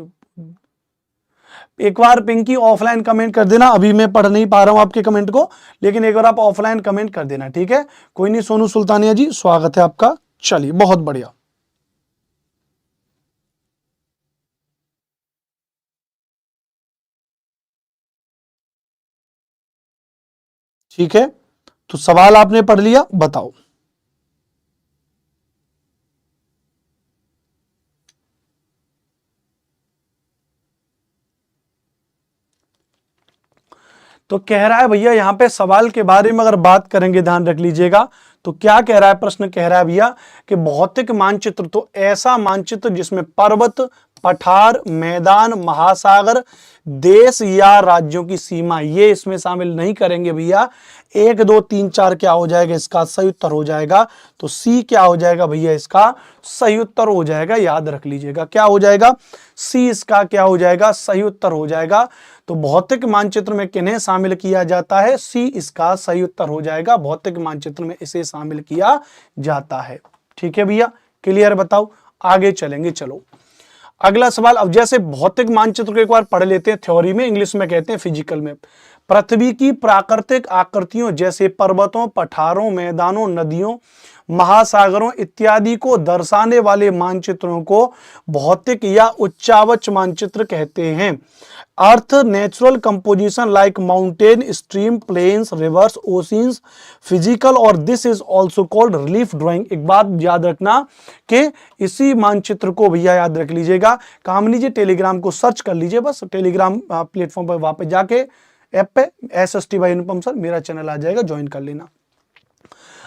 एक बार पिंकी ऑफलाइन कमेंट कर देना, अभी मैं पढ़ नहीं पा रहा हूं आपके कमेंट को, लेकिन एक बार आप ऑफलाइन कमेंट कर देना, ठीक है। कोई नहीं, सोनू सुल्तानिया जी स्वागत है आपका। चलिए, बहुत बढ़िया। ठीक है, तो सवाल आपने पढ़ लिया, बताओ। तो कह रहा है भैया, यहां पे सवाल के बारे में अगर बात करेंगे, ध्यान रख लीजिएगा, तो क्या कह रहा है? प्रश्न कह रहा है भैया कि भौतिक मानचित्र तो ऐसा मानचित्र जिसमें पर्वत, पठार, मैदान, महासागर, देश या राज्यों की सीमा, ये इसमें शामिल नहीं करेंगे भैया। 1 2 3 4 क्या हो जाएगा इसका सही उत्तर हो जाएगा। तो सी क्या हो जाएगा भैया इसका सही उत्तर हो जाएगा, याद रख लीजिएगा क्या हो जाएगा, सी इसका क्या हो जाएगा सही उत्तर हो जाएगा। तो भौतिक मानचित्र में किन्हें शामिल किया जाता है, सी इसका सही उत्तर हो जाएगा, भौतिक मानचित्र में इसे शामिल किया जाता है। ठीक है भैया, क्लियर बताओ, आगे चलेंगे। चलो अगला सवाल। अब जैसे भौतिक मानचित्र को एक बार पढ़ लेते हैं, थ्योरी में, इंग्लिश में कहते हैं फिजिकल में। पृथ्वी की प्राकृतिक आकृतियों जैसे पर्वतों, पठारों, मैदानों, नदियों, महासागरों इत्यादि को दर्शाने वाले मानचित्रों को भौतिक या उच्चावच मानचित्र कहते हैं। Earth natural composition like mountain, stream, plains, rivers, oceans, physical और this is also called relief drawing. एक बात याद रखना कि इसी मानचित्र को भैया याद रख लीजिएगा, काम लीजिए, टेलीग्राम को सर्च कर लीजिए, बस टेलीग्राम प्लेटफॉर्म पर वापस जाके ऐप पे SST बाय अनुपम सर मेरा चैनल आ जाएगा, ज्वाइन कर लेना।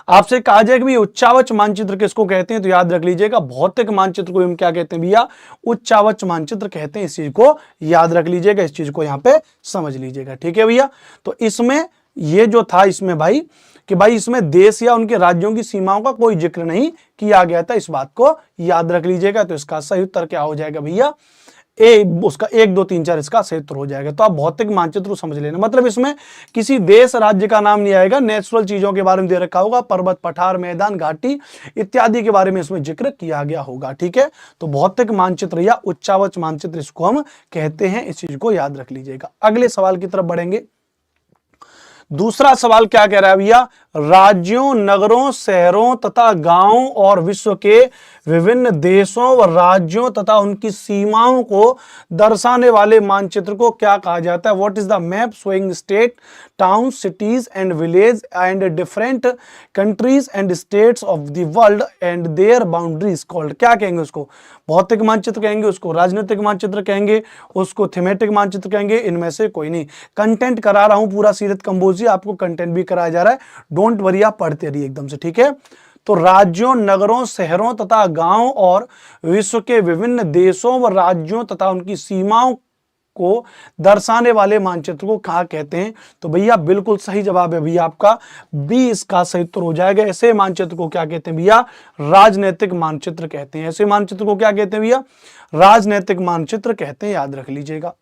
आपसे कहा जाएगा भी उच्चावच मानचित्र किसको कहते हैं, तो याद रख लीजिएगा भौतिक मानचित्र को हम क्या कहते हैं भैया, उच्चावच मानचित्र कहते हैं। इस चीज को याद रख लीजिएगा, इस चीज को यहाँ पे समझ लीजिएगा। ठीक है भैया, तो इसमें ये जो था इसमें भाई कि भाई इसमें देश या उनके राज्यों की सीमाओं का कोई जिक्र नहीं किया गया था, इस बात को याद रख लीजिएगा। तो इसका सही उत्तर क्या हो जाएगा भैया, उसका 1 2 3 4 इसका सही उत्तर हो जाएगा। तो आप भौतिक मानचित्र को समझ लेना, मतलब इसमें किसी देश राज्य का नाम नहीं आएगा, नेचुरल चीजों के बारे में दे रखा होगा, पर्वत, पठार, मैदान, घाटी इत्यादि के बारे में इसमें जिक्र किया गया होगा। ठीक है, तो भौतिक मानचित्र या उच्चावच मानचित्र इसको हम कहते हैं, इस चीज को याद रख लीजिएगा। अगले सवाल की तरफ बढ़ेंगे। दूसरा सवाल क्या कह रहा है भैया, राज्यों, नगरों, शहरों तथा गांवों और विश्व के विभिन्न देशों व राज्यों तथा उनकी सीमाओं को दर्शाने वाले मानचित्र को क्या कहा जाता है। What is the map showing state, town, cities and village and different countries and states of the world and their boundaries called. क्या कहेंगे उसको, भौतिक मानचित्र कहेंगे, उसको राजनीतिक मानचित्र कहेंगे, उसको थीमेटिक मानचित्र कहेंगे, इनमें से कोई नहीं। कंटेंट करा रहा हूं पूरा सीरत कंबोजी, आपको कंटेंट भी कराया जा रहा है, डोंट वरी, आप पढ़ते रहिए एकदम से। ठीक है, तो राज्यों, नगरों, शहरों तथा गांवों और विश्व के विभिन्न देशों व राज्यों तथा उनकी सीमाओं को दर्शाने वाले मानचित्र को क्या कहते हैं, तो भैया बिल्कुल सही जवाब है भैया आपका बी इसका सही उत्तर हो जाएगा। ऐसे मानचित्र को क्या कहते हैं भैया, राजनीतिक मानचित्र कहते हैं। ऐसे मानचित्र को क्या कहते हैं भैया, राजनीतिक मानचित्र कहते हैं, याद रख लीजिएगा।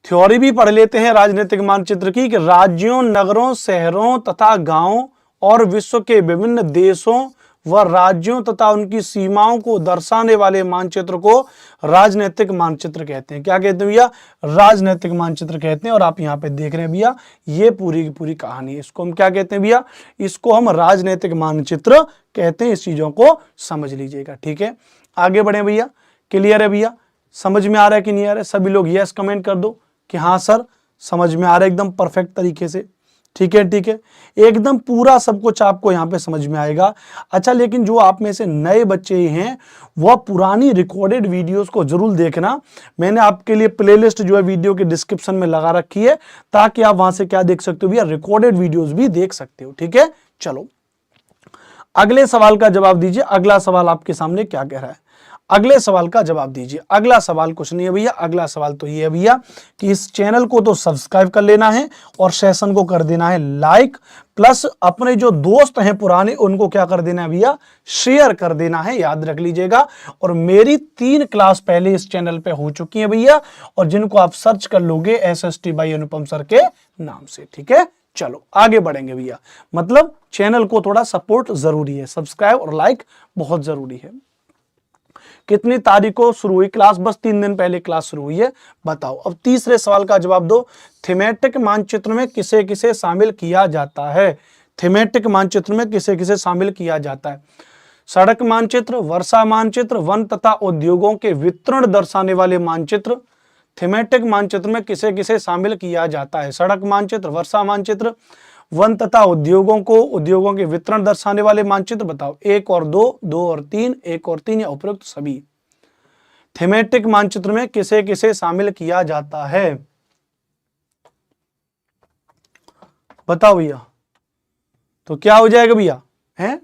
थ्योरी भी पढ़ लेते हैं राजनीतिक मानचित्र की कि राज्यों, नगरों, शहरों तथा गांवों और विश्व के विभिन्न देशों व राज्यों तथा उनकी सीमाओं को दर्शाने वाले मानचित्र को राजनीतिक मानचित्र कहते हैं। क्या कहते हैं भैया, राजनीतिक मानचित्र कहते हैं। और आप यहाँ पे देख रहे हैं भैया ये पूरी की पूरी कहानी, इसको हम क्या कहते हैं भैया, इसको हम राजनीतिक मानचित्र कहते हैं। इस चीजों को समझ लीजिएगा। ठीक है, आगे बढ़े भैया, क्लियर है भैया, समझ में आ रहा है कि नहीं आ रहा है, सभी लोग यस कमेंट कर दो कि हाँ सर समझ में आ रहा है एकदम परफेक्ट तरीके से। ठीक है, ठीक है, एकदम पूरा सब कुछ आपको यहाँ पे समझ में आएगा। अच्छा, लेकिन जो आप में से नए बच्चे हैं वह पुरानी रिकॉर्डेड वीडियोस को जरूर देखना। मैंने आपके लिए प्लेलिस्ट जो है वीडियो के डिस्क्रिप्शन में लगा रखी है, ताकि आप वहां से क्या देख सकते हो भैया, रिकॉर्डेड वीडियोस भी देख सकते हो। ठीक है, चलो अगले सवाल का जवाब दीजिए। अगला सवाल आपके सामने क्या कह रहा है, अगले सवाल का जवाब दीजिए। अगला सवाल कुछ नहीं है भैया, अगला सवाल तो ये है भैया कि इस चैनल को तो सब्सक्राइब कर लेना है और सेशन को कर देना है लाइक, प्लस अपने जो दोस्त हैं पुराने उनको क्या कर देना है भैया, शेयर कर देना है, याद रख लीजिएगा। और मेरी 3 क्लास पहले इस चैनल पे हो चुकी है भैया, और जिनको आप सर्च कर लोगे SST बाय अनुपम सर के नाम से। ठीक है, चलो आगे बढ़ेंगे भैया, मतलब चैनल को थोड़ा सपोर्ट जरूरी है, सब्सक्राइब और लाइक बहुत जरूरी है। कितनी तारीख को शुरू हुई क्लास, बस 3 दिन पहले क्लास शुरू हुई है, बताओ। अब तीसरे सवाल का जवाब दो, थीमेटिक मानचित्र में किसे किसे शामिल किया जाता है। थीमेटिक मानचित्र में किसे किसे शामिल किया जाता है, सड़क मानचित्र, वर्षा मानचित्र, वन तथा उद्योगों के वितरण दर्शाने वाले मानचित्र। थीमेटिक मानचित्र में किसे किसे शामिल किया जाता है, सड़क मानचित्र, वर्षा मानचित्र, वन तथा उद्योगों के वितरण दर्शाने वाले मानचित्र। बताओ 1 और 2, 2 और 3, 1 और 3 या उपरोक्त सभी। थीमेटिक मानचित्र में किसे किसे शामिल किया जाता है, बताओ भैया। तो क्या हो जाएगा भैया, है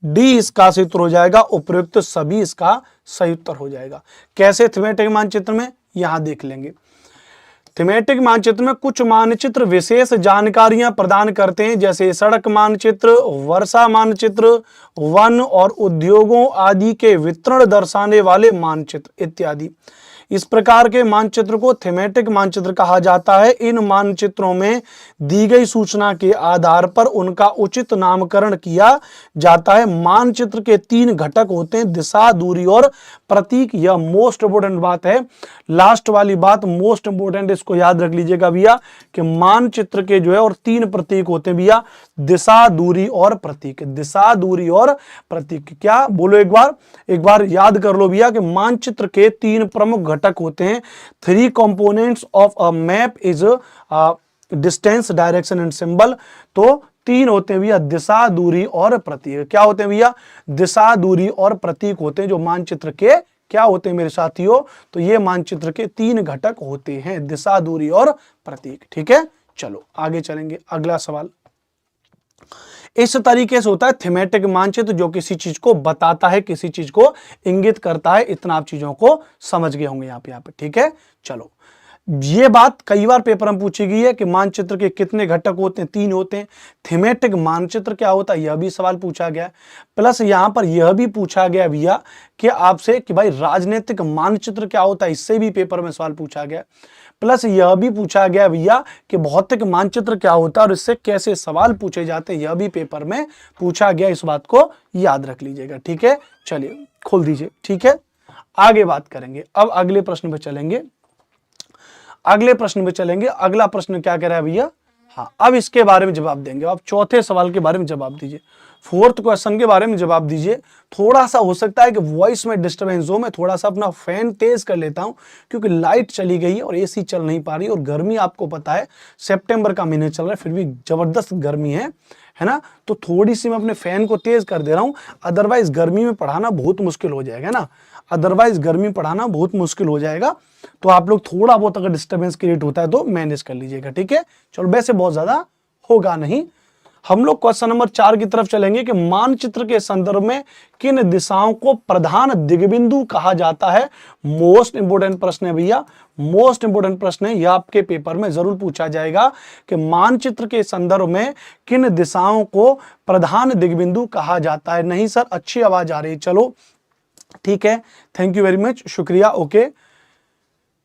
डी इसका सही उत्तर हो जाएगा, उपयुक्त सभी इसका सही उत्तर हो जाएगा। कैसे थीमेटिक मानचित्र में, यहां देख लेंगे। थीमेटिक मानचित्र में कुछ मानचित्र विशेष जानकारियां प्रदान करते हैं, जैसे सड़क मानचित्र, वर्षा मानचित्र, वन और उद्योगों आदि के वितरण दर्शाने वाले मानचित्र इत्यादि। इस प्रकार के मानचित्र को थीमेटिक मानचित्र कहा जाता है। इन मानचित्रों में दी गई सूचना के आधार पर उनका उचित नामकरण किया जाता है। मानचित्र के 3 घटक होते हैं, दिशा, दूरी और प्रतीक। यह मोस्ट इंपोर्टेंट बात है, लास्ट वाली बात मोस्ट इंपोर्टेंट, इसको याद रख लीजिएगा भैया कि मानचित्र के जो है और 3 प्रतीक होते हैं भैया, दिशा, दूरी और प्रतीक। दिशा, दूरी और प्रतीक क्या बोलो, एक बार याद कर लो भैया कि मानचित्र के 3 प्रमुख घटक होते हैं। 3 components of a map is distance, direction and symbol. तो 3 होते हैं भैया, दिशा, दूरी और प्रतीक। क्या होते हैं भैया, दिशा, दूरी और प्रतीक होते हैं जो मानचित्र के क्या होते हैं मेरे साथियों, तो ये मानचित्र के 3 घटक होते हैं, दिशा, दूरी और प्रतीक। ठीक है, चलो आगे चलेंगे। अगला सवाल इस तरीके से होता है थीमेटिक मानचित्र, जो किसी चीज को बताता है, किसी चीज को इंगित करता है। इतना आप चीजों को समझ गए होंगे यहाँ पे। ठीक है, चलो ये बात कई बार पेपर में पूछी गई है कि मानचित्र के कितने घटक होते हैं, 3 होते हैं। थीमेटिक मानचित्र क्या होता है, यह भी सवाल पूछा गया। प्लस यहां पर यह भी पूछा गया भैया कि आपसे कि भाई राजनीतिक मानचित्र क्या होता है, इससे भी पेपर में सवाल पूछा गया। प्लस यह भी पूछा गया भैया कि भौतिक मानचित्र क्या होता है और इससे कैसे सवाल पूछे जाते हैं, यह भी पेपर में पूछा गया। इस बात को याद रख लीजिएगा। ठीक है, चलिए खोल दीजिए। ठीक है, आगे बात करेंगे। अब अगले प्रश्न पे चलेंगे। अगला प्रश्न क्या कह रहा है भैया, हाँ अब इसके बारे में जवाब देंगे। आप चौथे सवाल के बारे में जवाब दीजिए, 4th क्वेश्चन के बारे में जवाब दीजिए। थोड़ा सा हो सकता है कि वॉइस में डिस्टर्बेंस हो, मैं थोड़ा सा अपना फैन तेज कर लेता हूं क्योंकि लाइट चली गई है और एसी चल नहीं पा रही, और गर्मी आपको पता है सितंबर का महीने चल रहा है, फिर भी जबरदस्त गर्मी है ना। तो थोड़ी सी मैं अपने फैन को तेज कर दे रहा हूं, अदरवाइज गर्मी में पढ़ाना बहुत मुश्किल हो जाएगा ना, तो आप लोग थोड़ा बहुत अगर डिस्टर्बेंस क्रिएट होता है तो मैनेज कर लीजिएगा। ठीक है, चलो वैसे बहुत ज्यादा होगा नहीं। हम लोग क्वेश्चन नंबर 4 की तरफ चलेंगे कि मानचित्र के संदर्भ में किन दिशाओं को प्रधान दिग्बिंदु कहा जाता है। मोस्ट इंपोर्टेंट प्रश्न है भैया, मोस्ट इंपोर्टेंट प्रश्न है, यह आपके पेपर में जरूर पूछा जाएगा कि मानचित्र के संदर्भ में किन दिशाओं को प्रधान दिग्बिंदु कहा जाता है। नहीं सर, अच्छी आवाज आ रही है, चलो ठीक है, थैंक यू वेरी मच, शुक्रिया। ओके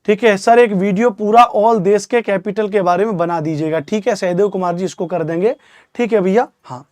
ठीक है सर, एक वीडियो पूरा ऑल देश के कैपिटल के बारे में बना दीजिएगा। ठीक है सहदेव कुमार जी, इसको कर देंगे। ठीक है भैया, हाँ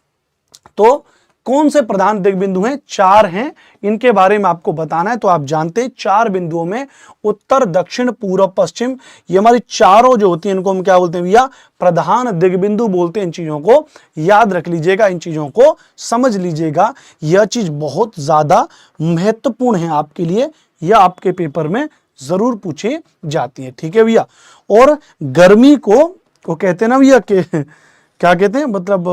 तो कौन से प्रधान दिग्बिंदु हैं, 4 हैं, इनके बारे में आपको बताना है। तो आप जानते हैं 4 बिंदुओं में उत्तर, दक्षिण, पूर्व, पश्चिम, ये हमारी चारों जो होती हैं इनको हम क्या बोलते हैं भैया, प्रधान दिग्बिंदु बोलते हैं। इन चीजों को याद रख लीजिएगा, इन चीजों को समझ लीजिएगा, यह चीज बहुत ज्यादा महत्वपूर्ण है आपके लिए, यह आपके पेपर में जरूर पूछी जाती है। ठीक है भैया, और गर्मी को वो कहते हैं ना भैया कि क्या कहते हैं, मतलब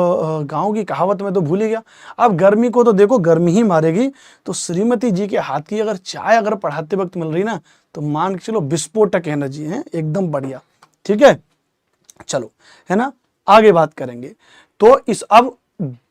गांव की कहावत में तो भूल ही गया। अब गर्मी को तो देखो गर्मी ही मारेगी, तो श्रीमती जी के हाथ की अगर चाय अगर पढ़ाते वक्त मिल रही ना, तो मान के चलो विस्फोटक एनर्जी है, एकदम बढ़िया। ठीक है, चलो है ना, आगे बात करेंगे। तो इस अब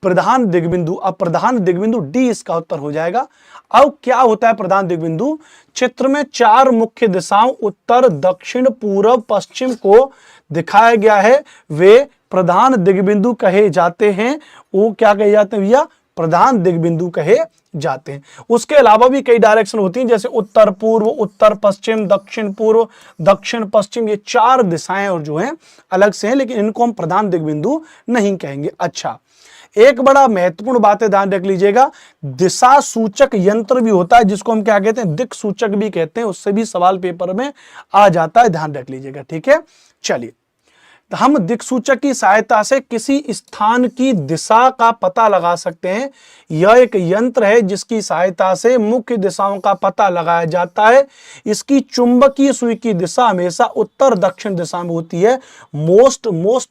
प्रधान दिग्बिंदु, अब प्रधान दिग्बिंदु डी इसका उत्तर हो जाएगा। अब क्या होता है प्रधान दिग्बिंदु, चित्र में 4 मुख्य दिशाओं उत्तर, दक्षिण, पूर्व, पश्चिम को दिखाया गया है, वे प्रधान दिग्बिंदु कहे जाते हैं। वो क्या कहे जाते हैं भैया, प्रधान दिग्बिंदु कहे जाते हैं। उसके अलावा भी कई डायरेक्शन होती हैं, जैसे उत्तर पूर्व, उत्तर पश्चिम, दक्षिण पूर्व, दक्षिण पश्चिम, ये 4 दिशाएं और जो हैं अलग से हैं, लेकिन इनको हम प्रधान दिग्बिंदु नहीं कहेंगे। अच्छा, एक बड़ा महत्वपूर्ण बात है, ध्यान रख लीजिएगा, दिशा सूचक यंत्र भी होता है जिसको हम क्या कहते हैं, दिक् सूचक भी कहते हैं, उससे भी सवाल पेपर में आ जाता है, ध्यान रख लीजिएगा। ठीक है, चलिए तो हम दिक्सूचक की सहायता से किसी स्थान की दिशा का पता लगा सकते हैं। यह एक यंत्र है जिसकी सहायता से मुख्य दिशाओं का पता लगाया जाता है। इसकी चुंबकीय सुई की दिशा हमेशा उत्तर दक्षिण दिशा में होती है। मोस्ट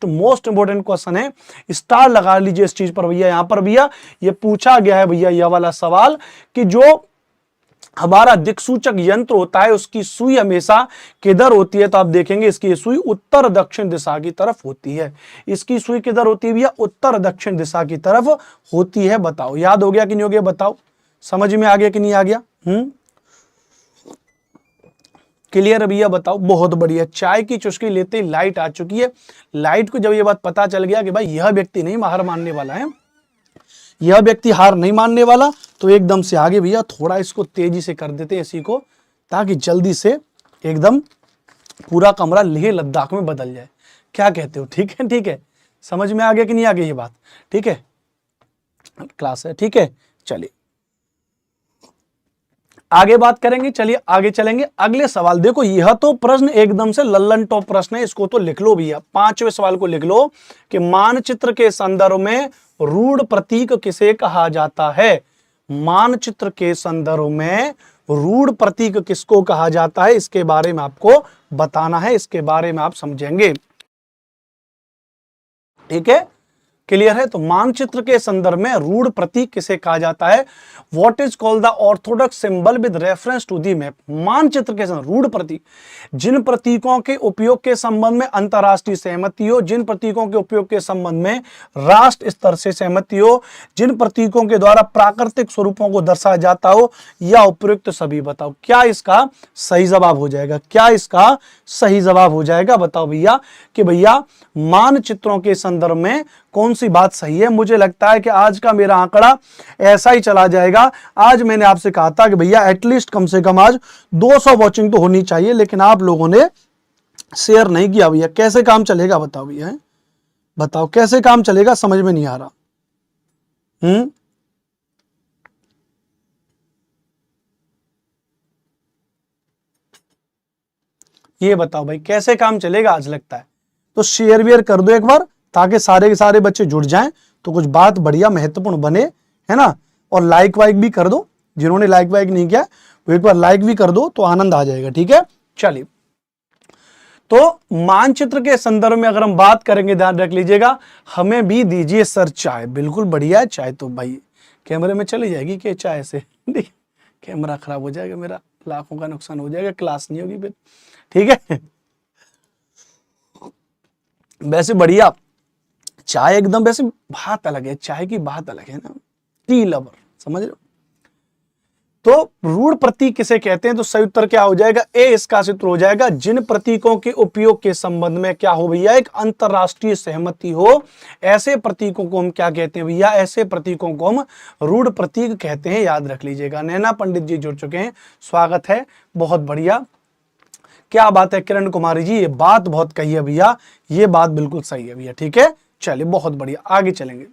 इंपोर्टेंट क्वेश्चन है, स्टार लगा लीजिए इस चीज पर भैया। यहां पर भैया ये पूछा गया है भैया, यह वाला सवाल कि जो हमारा दिक्सूचक यंत्र होता है, उसकी सुई हमेशा किधर होती है? तो आप देखेंगे इसकी सुई उत्तर दक्षिण दिशा की तरफ होती है। इसकी सुई किधर होती है भैया? उत्तर दक्षिण दिशा की तरफ होती है। बताओ याद हो गया कि नहीं हो गया? बताओ समझ में आ गया कि नहीं आ गया? क्लियर है भैया? बताओ। बहुत बढ़िया। चाय की चुस्की लेते ही लाइट आ चुकी है। लाइट को जब ये बात पता चल गया कि भाई यह व्यक्ति नहीं हार मानने वाला है, यह व्यक्ति हार नहीं मानने वाला, तो एकदम से आगे भैया थोड़ा इसको तेजी से कर देते हैं इसी को, ताकि जल्दी से एकदम पूरा कमरा लेह लद्दाख में बदल जाए। क्या कहते हो? ठीक है, ठीक है। समझ में आ गया कि नहीं आ गई ये बात? ठीक है, क्लास है, ठीक है। चलिए आगे बात करेंगे। चलिए आगे चलेंगे। अगले सवाल देखो, यह तो प्रश्न एकदम से लल्लन टॉप प्रश्न है, इसको तो लिख लो भैया। 5वें सवाल को लिख लो कि मानचित्र के संदर्भ में रूढ़ प्रतीक किसे कहा जाता है? मानचित्र के संदर्भ में रूढ़ प्रतीक किसको कहा जाता है, इसके बारे में आपको बताना है, इसके बारे में आप समझेंगे। ठीक है, क्लियर है? तो मानचित्र के संदर्भ में रूढ़ प्रतीक किसे कहा जाता है? What is called the orthodox symbol with reference to the map. मानचित्र के संदर्भ रूढ़ प्रतीक, जिन प्रतीकों के उपयोग के संबंध में अंतरराष्ट्रीय सहमति हो, जिन प्रतीकों के उपयोग के संबंध में राष्ट्र स्तर से सहमति हो, जिन प्रतीकों के द्वारा प्राकृतिक स्वरूपों को दर्शाया जाता हो, या उपयुक्त सभी। बताओ क्या इसका सही जवाब हो जाएगा? क्या इसका सही जवाब हो जाएगा? बताओ भैया कि भैया मानचित्रों के संदर्भ में कौन सी बात सही है। मुझे लगता है कि आज का मेरा आंकड़ा ऐसा ही चला जाएगा। आज मैंने आपसे कहा था कि भैया एटलीस्ट कम से कम आज 200 वॉचिंग तो होनी चाहिए, लेकिन आप लोगों ने शेयर नहीं किया। भैया कैसे काम चलेगा? बताओ भैया, बताओ कैसे काम चलेगा? समझ में नहीं आ रहा। ये बताओ भाई कैसे काम चलेगा आज? लगता है तो शेयर वेयर कर दो एक बार, ताकि सारे के सारे बच्चे जुड़ जाएं, तो कुछ बात बढ़िया महत्वपूर्ण बने, है ना। और लाइक वाइक भी कर दो, जिन्होंने लाइक वाइक नहीं किया वो एक बार लाइक भी कर दो, तो आनंद आ जाएगा। ठीक है, चलिए। तो मानचित्र के संदर्भ में अगर हम बात करेंगे, ध्यान रख लीजिएगा, हमें भी दीजिए सर चाय। बिल्कुल बढ़िया है चाय तो भाई, कैमरे में चली जाएगी कि चाय से कैमरा खराब हो जाएगा मेरा, लाखों का नुकसान हो जाएगा, क्लास नहीं होगी फिर। ठीक है, वैसे बढ़िया चाय एकदम, वैसे बात अलग है, चाय की बात अलग है ना, टी लवर, समझ रहे हो। तो रूढ़ प्रतीक किसे कहते हैं? तो सही उत्तर क्या हो जाएगा? ए इसका सूत्र हो जाएगा, जिन प्रतीकों के उपयोग के संबंध में क्या हो भैया? एक अंतरराष्ट्रीय सहमति हो, ऐसे प्रतीकों को हम क्या कहते हैं भैया? ऐसे प्रतीकों को हम रूढ़ प्रतीक कहते हैं। याद रख लीजिएगा। नैना पंडित जी जुड़ चुके हैं, स्वागत है, बहुत बढ़िया, क्या बात है। किरण कुमारी जी, ये बात बहुत कही है भैया, ये बात बिल्कुल सही है भैया। ठीक है, चलिए बहुत बढ़िया, आगे चलेंगे।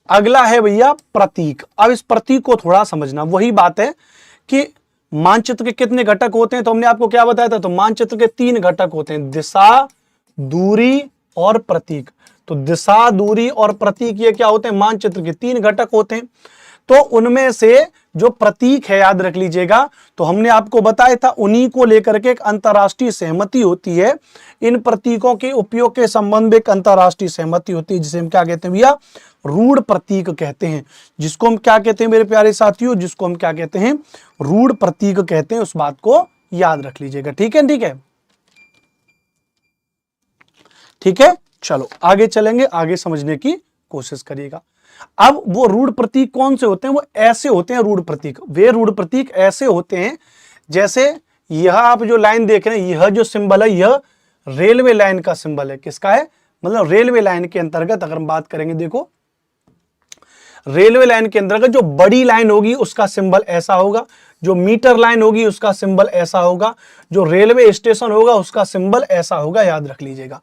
अगला है भैया प्रतीक। अब इस प्रतीक को थोड़ा समझना, वही बात है कि मानचित्र के कितने घटक होते हैं, तो हमने आपको क्या बताया था? तो मानचित्र के 3 घटक होते हैं, दिशा, दूरी और प्रतीक। तो दिशा, दूरी और प्रतीक ये क्या होते हैं? मानचित्र के 3 घटक होते हैं। तो उनमें से जो प्रतीक है, याद रख लीजिएगा, तो हमने आपको बताया था, उन्हीं को लेकर के एक अंतरराष्ट्रीय सहमति होती है। इन प्रतीकों के उपयोग के संबंध में एक अंतरराष्ट्रीय सहमति होती है, जिसे हम क्या कहते हैं भैया? रूढ़ प्रतीक कहते हैं। जिसको हम क्या कहते हैं मेरे प्यारे साथियों? जिसको हम क्या कहते हैं? रूढ़ प्रतीक कहते हैं। उस बात को याद रख लीजिएगा। ठीक है, ठीक है, ठीक है। चलो आगे चलेंगे, आगे समझने की कोशिश करिएगा। अब वो रूढ़ प्रतीक कौन से होते हैं? वो ऐसे होते हैं रूढ़ प्रतीक, वे रूढ़ प्रतीक ऐसे होते हैं, जैसे यह आप जो लाइन देख रहे हैं, यह जो सिंबल है, यह रेलवे लाइन का सिंबल है। किसका है? मतलब रेलवे लाइन के अंतर्गत अगर हम बात करेंगे, देखो रेलवे लाइन के अंतर्गत जो बड़ी लाइन होगी उसका सिंबल ऐसा होगा, जो मीटर लाइन होगी उसका सिंबल ऐसा होगा, जो रेलवे स्टेशन होगा उसका सिंबल ऐसा होगा। याद रख लीजिएगा।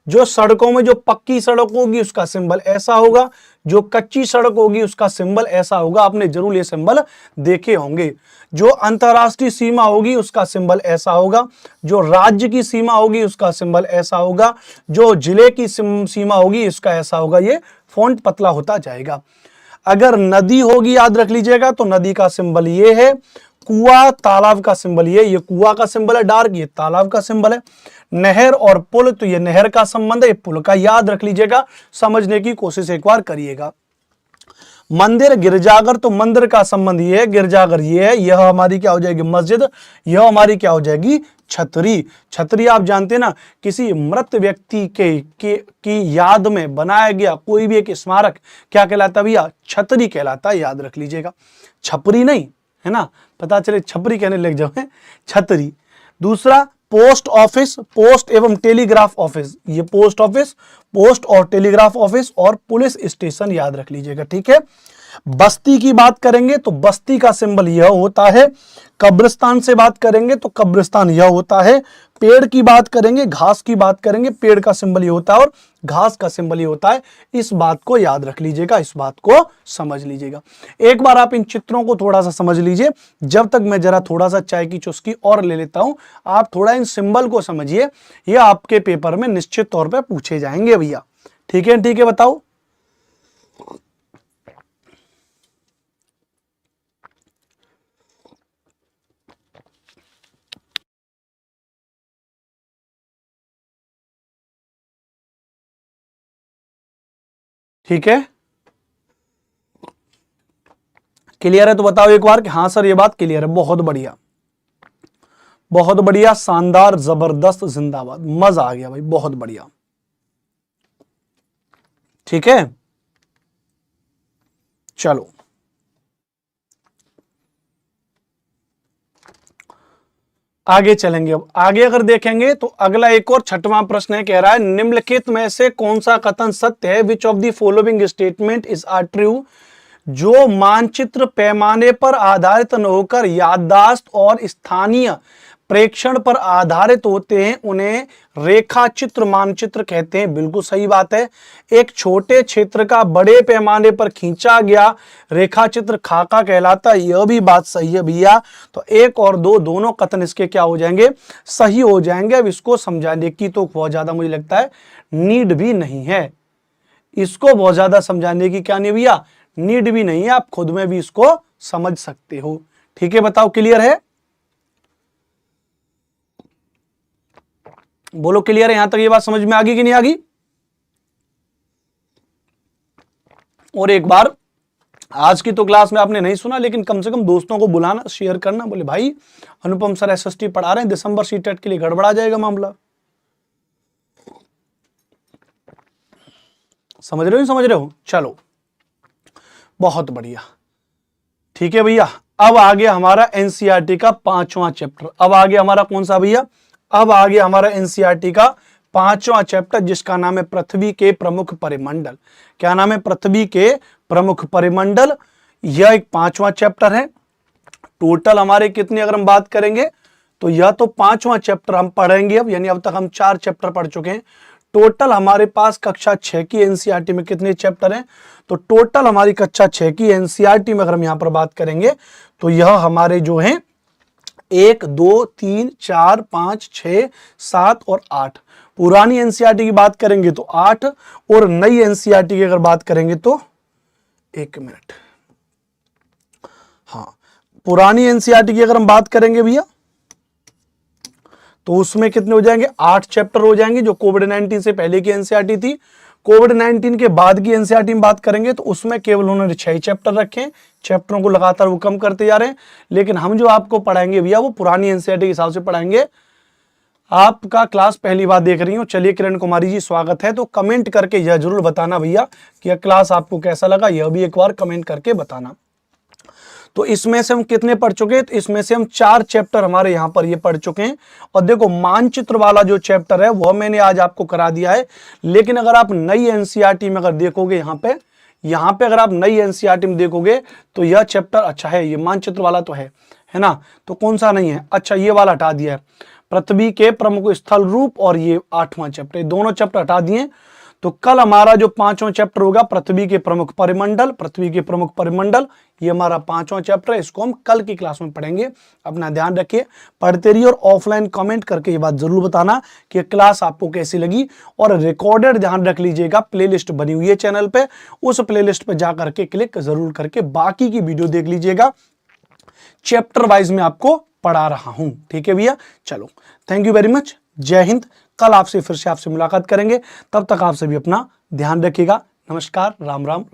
जो सड़कों में जो पक्की सड़क होगी उसका सिंबल ऐसा होगा, जो कच्ची सड़क होगी उसका सिंबल ऐसा होगा। आपने जरूर ये सिंबल देखे होंगे। जो अंतरराष्ट्रीय सीमा होगी उसका सिंबल ऐसा होगा, जो राज्य की सीमा होगी उसका सिंबल ऐसा होगा, जो जिले की सीमा होगी उसका ऐसा होगा। ये फॉन्ट पतला होता जाएगा। अगर नदी होगी, याद रख लीजिएगा, तो नदी का सिंबल ये है। कुआं, तालाब का सिंबल ये कुआं का सिंबल है डार्क, ये तालाब का सिंबल है। नहर और पुल, तो ये नहर का संबंध है, ये पुल का। याद रख लीजिएगा, समझने की कोशिश एक बार करिएगा। मंदिर गिरजाघर, तो मंदिर का संबंध ये है, गिरजाघर ये है, यह हमारी क्या हो जाएगी मस्जिद, यह हमारी क्या हो जाएगी छतरी। छतरी आप जानते हैं ना, किसी मृत व्यक्ति की याद में बनाया गया कोई भी एक स्मारक क्या कहलाता है भैया, छतरी कहलाता है, याद रख लीजिएगा, छपरी नहीं, है ना, पता चले छपरी कहने लग जाओ, छतरी। दूसरा पोस्ट ऑफिस, पोस्ट एवं टेलीग्राफ ऑफिस, ये पोस्ट ऑफिस, पोस्ट और टेलीग्राफ ऑफिस और पुलिस स्टेशन याद रख लीजिएगा, ठीक है। बस्ती की बात करेंगे तो बस्ती का सिंबल यह होता है। कब्रिस्तान से बात करेंगे तो कब्रिस्तान यह होता है। पेड़ की बात करेंगे, घास की बात करेंगे, पेड़ का सिंबल ये होता है और घास का सिंबल ये होता है। इस बात को याद रख लीजिएगा, इस बात को समझ लीजिएगा। एक बार आप इन चित्रों को थोड़ा सा समझ लीजिए, जब तक मैं जरा थोड़ा सा चाय की चुस्की और ले लेता हूं। आप थोड़ा इन सिंबल को समझिए, ये आपके पेपर में निश्चित तौर पर पूछे जाएंगे भैया, ठीक है, ठीक है, बताओ। ठीक है, क्लियर है तो बताओ एक बार कि हाँ सर ये बात क्लियर है। बहुत बढ़िया, बहुत बढ़िया, शानदार, जबरदस्त, जिंदाबाद, मजा आ गया भाई, बहुत बढ़िया, ठीक है। चलो आगे चलेंगे। अब आगे अगर देखेंगे तो अगला एक और छठवां प्रश्न है, कह रहा है निम्नलिखित में से कौन सा कथन सत्य है, which of the following statement is are true. जो मानचित्र पैमाने पर आधारित न होकर याददाश्त और स्थानीय प्रेक्षण पर आधारित होते हैं उन्हें रेखा चित्र मानचित्र कहते हैं। बिल्कुल सही बात है। एक छोटे क्षेत्र का बड़े पैमाने पर खींचा गया रेखा चित्र खाका कहलाता है, यह भी बात सही है भैया। तो एक और दो दोनों कथन इसके क्या हो जाएंगे, सही हो जाएंगे। अब इसको समझाने की तो बहुत ज्यादा मुझे लगता है नीड भी नहीं है, इसको बहुत ज्यादा समझाने की क्या नहीं भैया, नीड भी नहीं है, आप खुद में भी इसको समझ सकते हो, ठीक है। बताओ क्लियर है, बोलो क्लियर है, यहां तक ये बात समझ में आ गई कि नहीं आ गई। और एक बार आज की तो क्लास में आपने नहीं सुना, लेकिन कम से कम दोस्तों को बुलाना, शेयर करना, बोले भाई अनुपम सर एसएसटी पढ़ा रहे हैं, दिसंबर सीटेट के लिए गड़बड़ा जाएगा मामला। समझ रहे हो, समझ रहे हो, चलो बहुत बढ़िया, ठीक है भैया। अब आ गया हमारा एनसीईआरटी का 5वां चैप्टर। अब आ गया हमारा कौन सा भैया, अब आ गया हमारा एनसीईआरटी का 5वां चैप्टर, जिसका नाम है पृथ्वी के प्रमुख परिमंडल। क्या नाम है, पृथ्वी के प्रमुख परिमंडल। यह एक 5वां चैप्टर है। टोटल हमारे कितने अगर हम बात करेंगे तो यह तो 5वां चैप्टर हम पढ़ेंगे अब, यानी अब तक हम 4 चैप्टर पढ़ चुके हैं। टोटल हमारे पास कक्षा 6 की एनसीईआरटी में कितने चैप्टर हैं, तो टोटल हमारी कक्षा 6 की एनसीईआरटी में अगर हम यहां पर बात करेंगे तो यह हमारे जो हैं 1 2 3 4 5 6 7 और 8। पुरानी एनसीईआरटी की बात करेंगे तो 8 और नई एनसीईआरटी की अगर बात करेंगे तो 1 मिनट, हाँ पुरानी एनसीईआरटी की अगर हम बात करेंगे भैया तो उसमें कितने हो जाएंगे, 8 चैप्टर हो जाएंगे, जो कोविड-19 से पहले की एनसीईआरटी थी। कोविड-19 के बाद की एनसीईआरटी में बात करेंगे तो उसमें केवल उन्होंने 6 चैप्टर रखे हैं। चैप्टरों को लगातार वो कम करते जा रहे हैं, लेकिन हम जो आपको पढ़ाएंगे भैया वो पुरानी एनसीईआरटी के हिसाब से पढ़ाएंगे। आपका क्लास पहली बार देख रही हो, चलिए किरण कुमारी जी स्वागत है। तो कमेंट करके यह जरूर बताना भैया कि यह क्लास आपको कैसा लगा, यह भी एक बार कमेंट करके बताना। तो इसमें से हम कितने पढ़ चुके हैं, तो इसमें से हम 4 चैप्टर हमारे यहाँ पर ये पढ़ चुके हैं। और देखो मानचित्र वाला जो चैप्टर है वह मैंने आज आपको करा दिया है, लेकिन अगर आप नई एनसीईआरटी में अगर देखोगे यहाँ पे अगर आप नई एनसीईआरटी में देखोगे तो यह चैप्टर अच्छा है, ये मानचित्र वाला तो है ना, तो कौन सा नहीं है, अच्छा ये वाला हटा दिया है, पृथ्वी के प्रमुख स्थल रूप, और ये 8वां चैप्टर, दोनों चैप्टर हटा दिए। तो कल हमारा जो 5वां चैप्टर होगा पृथ्वी के प्रमुख परिमंडल, पृथ्वी के प्रमुख परिमंडल, ये हमारा 5वां चैप्टर है, इसको हम कल की क्लास में पढ़ेंगे। अपना ध्यान रखिए, पढ़ते रहिए और ऑफलाइन कमेंट करके ये बात जरूर बताना कि क्लास आपको कैसी लगी। और रिकॉर्डेड ध्यान रख लीजिएगा, प्लेलिस्ट बनी हुई है चैनल पे, उस प्लेलिस्ट पे जा करके क्लिक जरूर करके बाकी की वीडियो देख लीजिएगा। चैप्टर वाइज में आपको पढ़ा रहा हूं, ठीक है भैया। चलो थैंक यू वेरी मच, जय हिंद। कल आपसे फिर से आपसे मुलाकात करेंगे, तब तक आप सभी अपना ध्यान रखिएगा। नमस्कार, राम राम।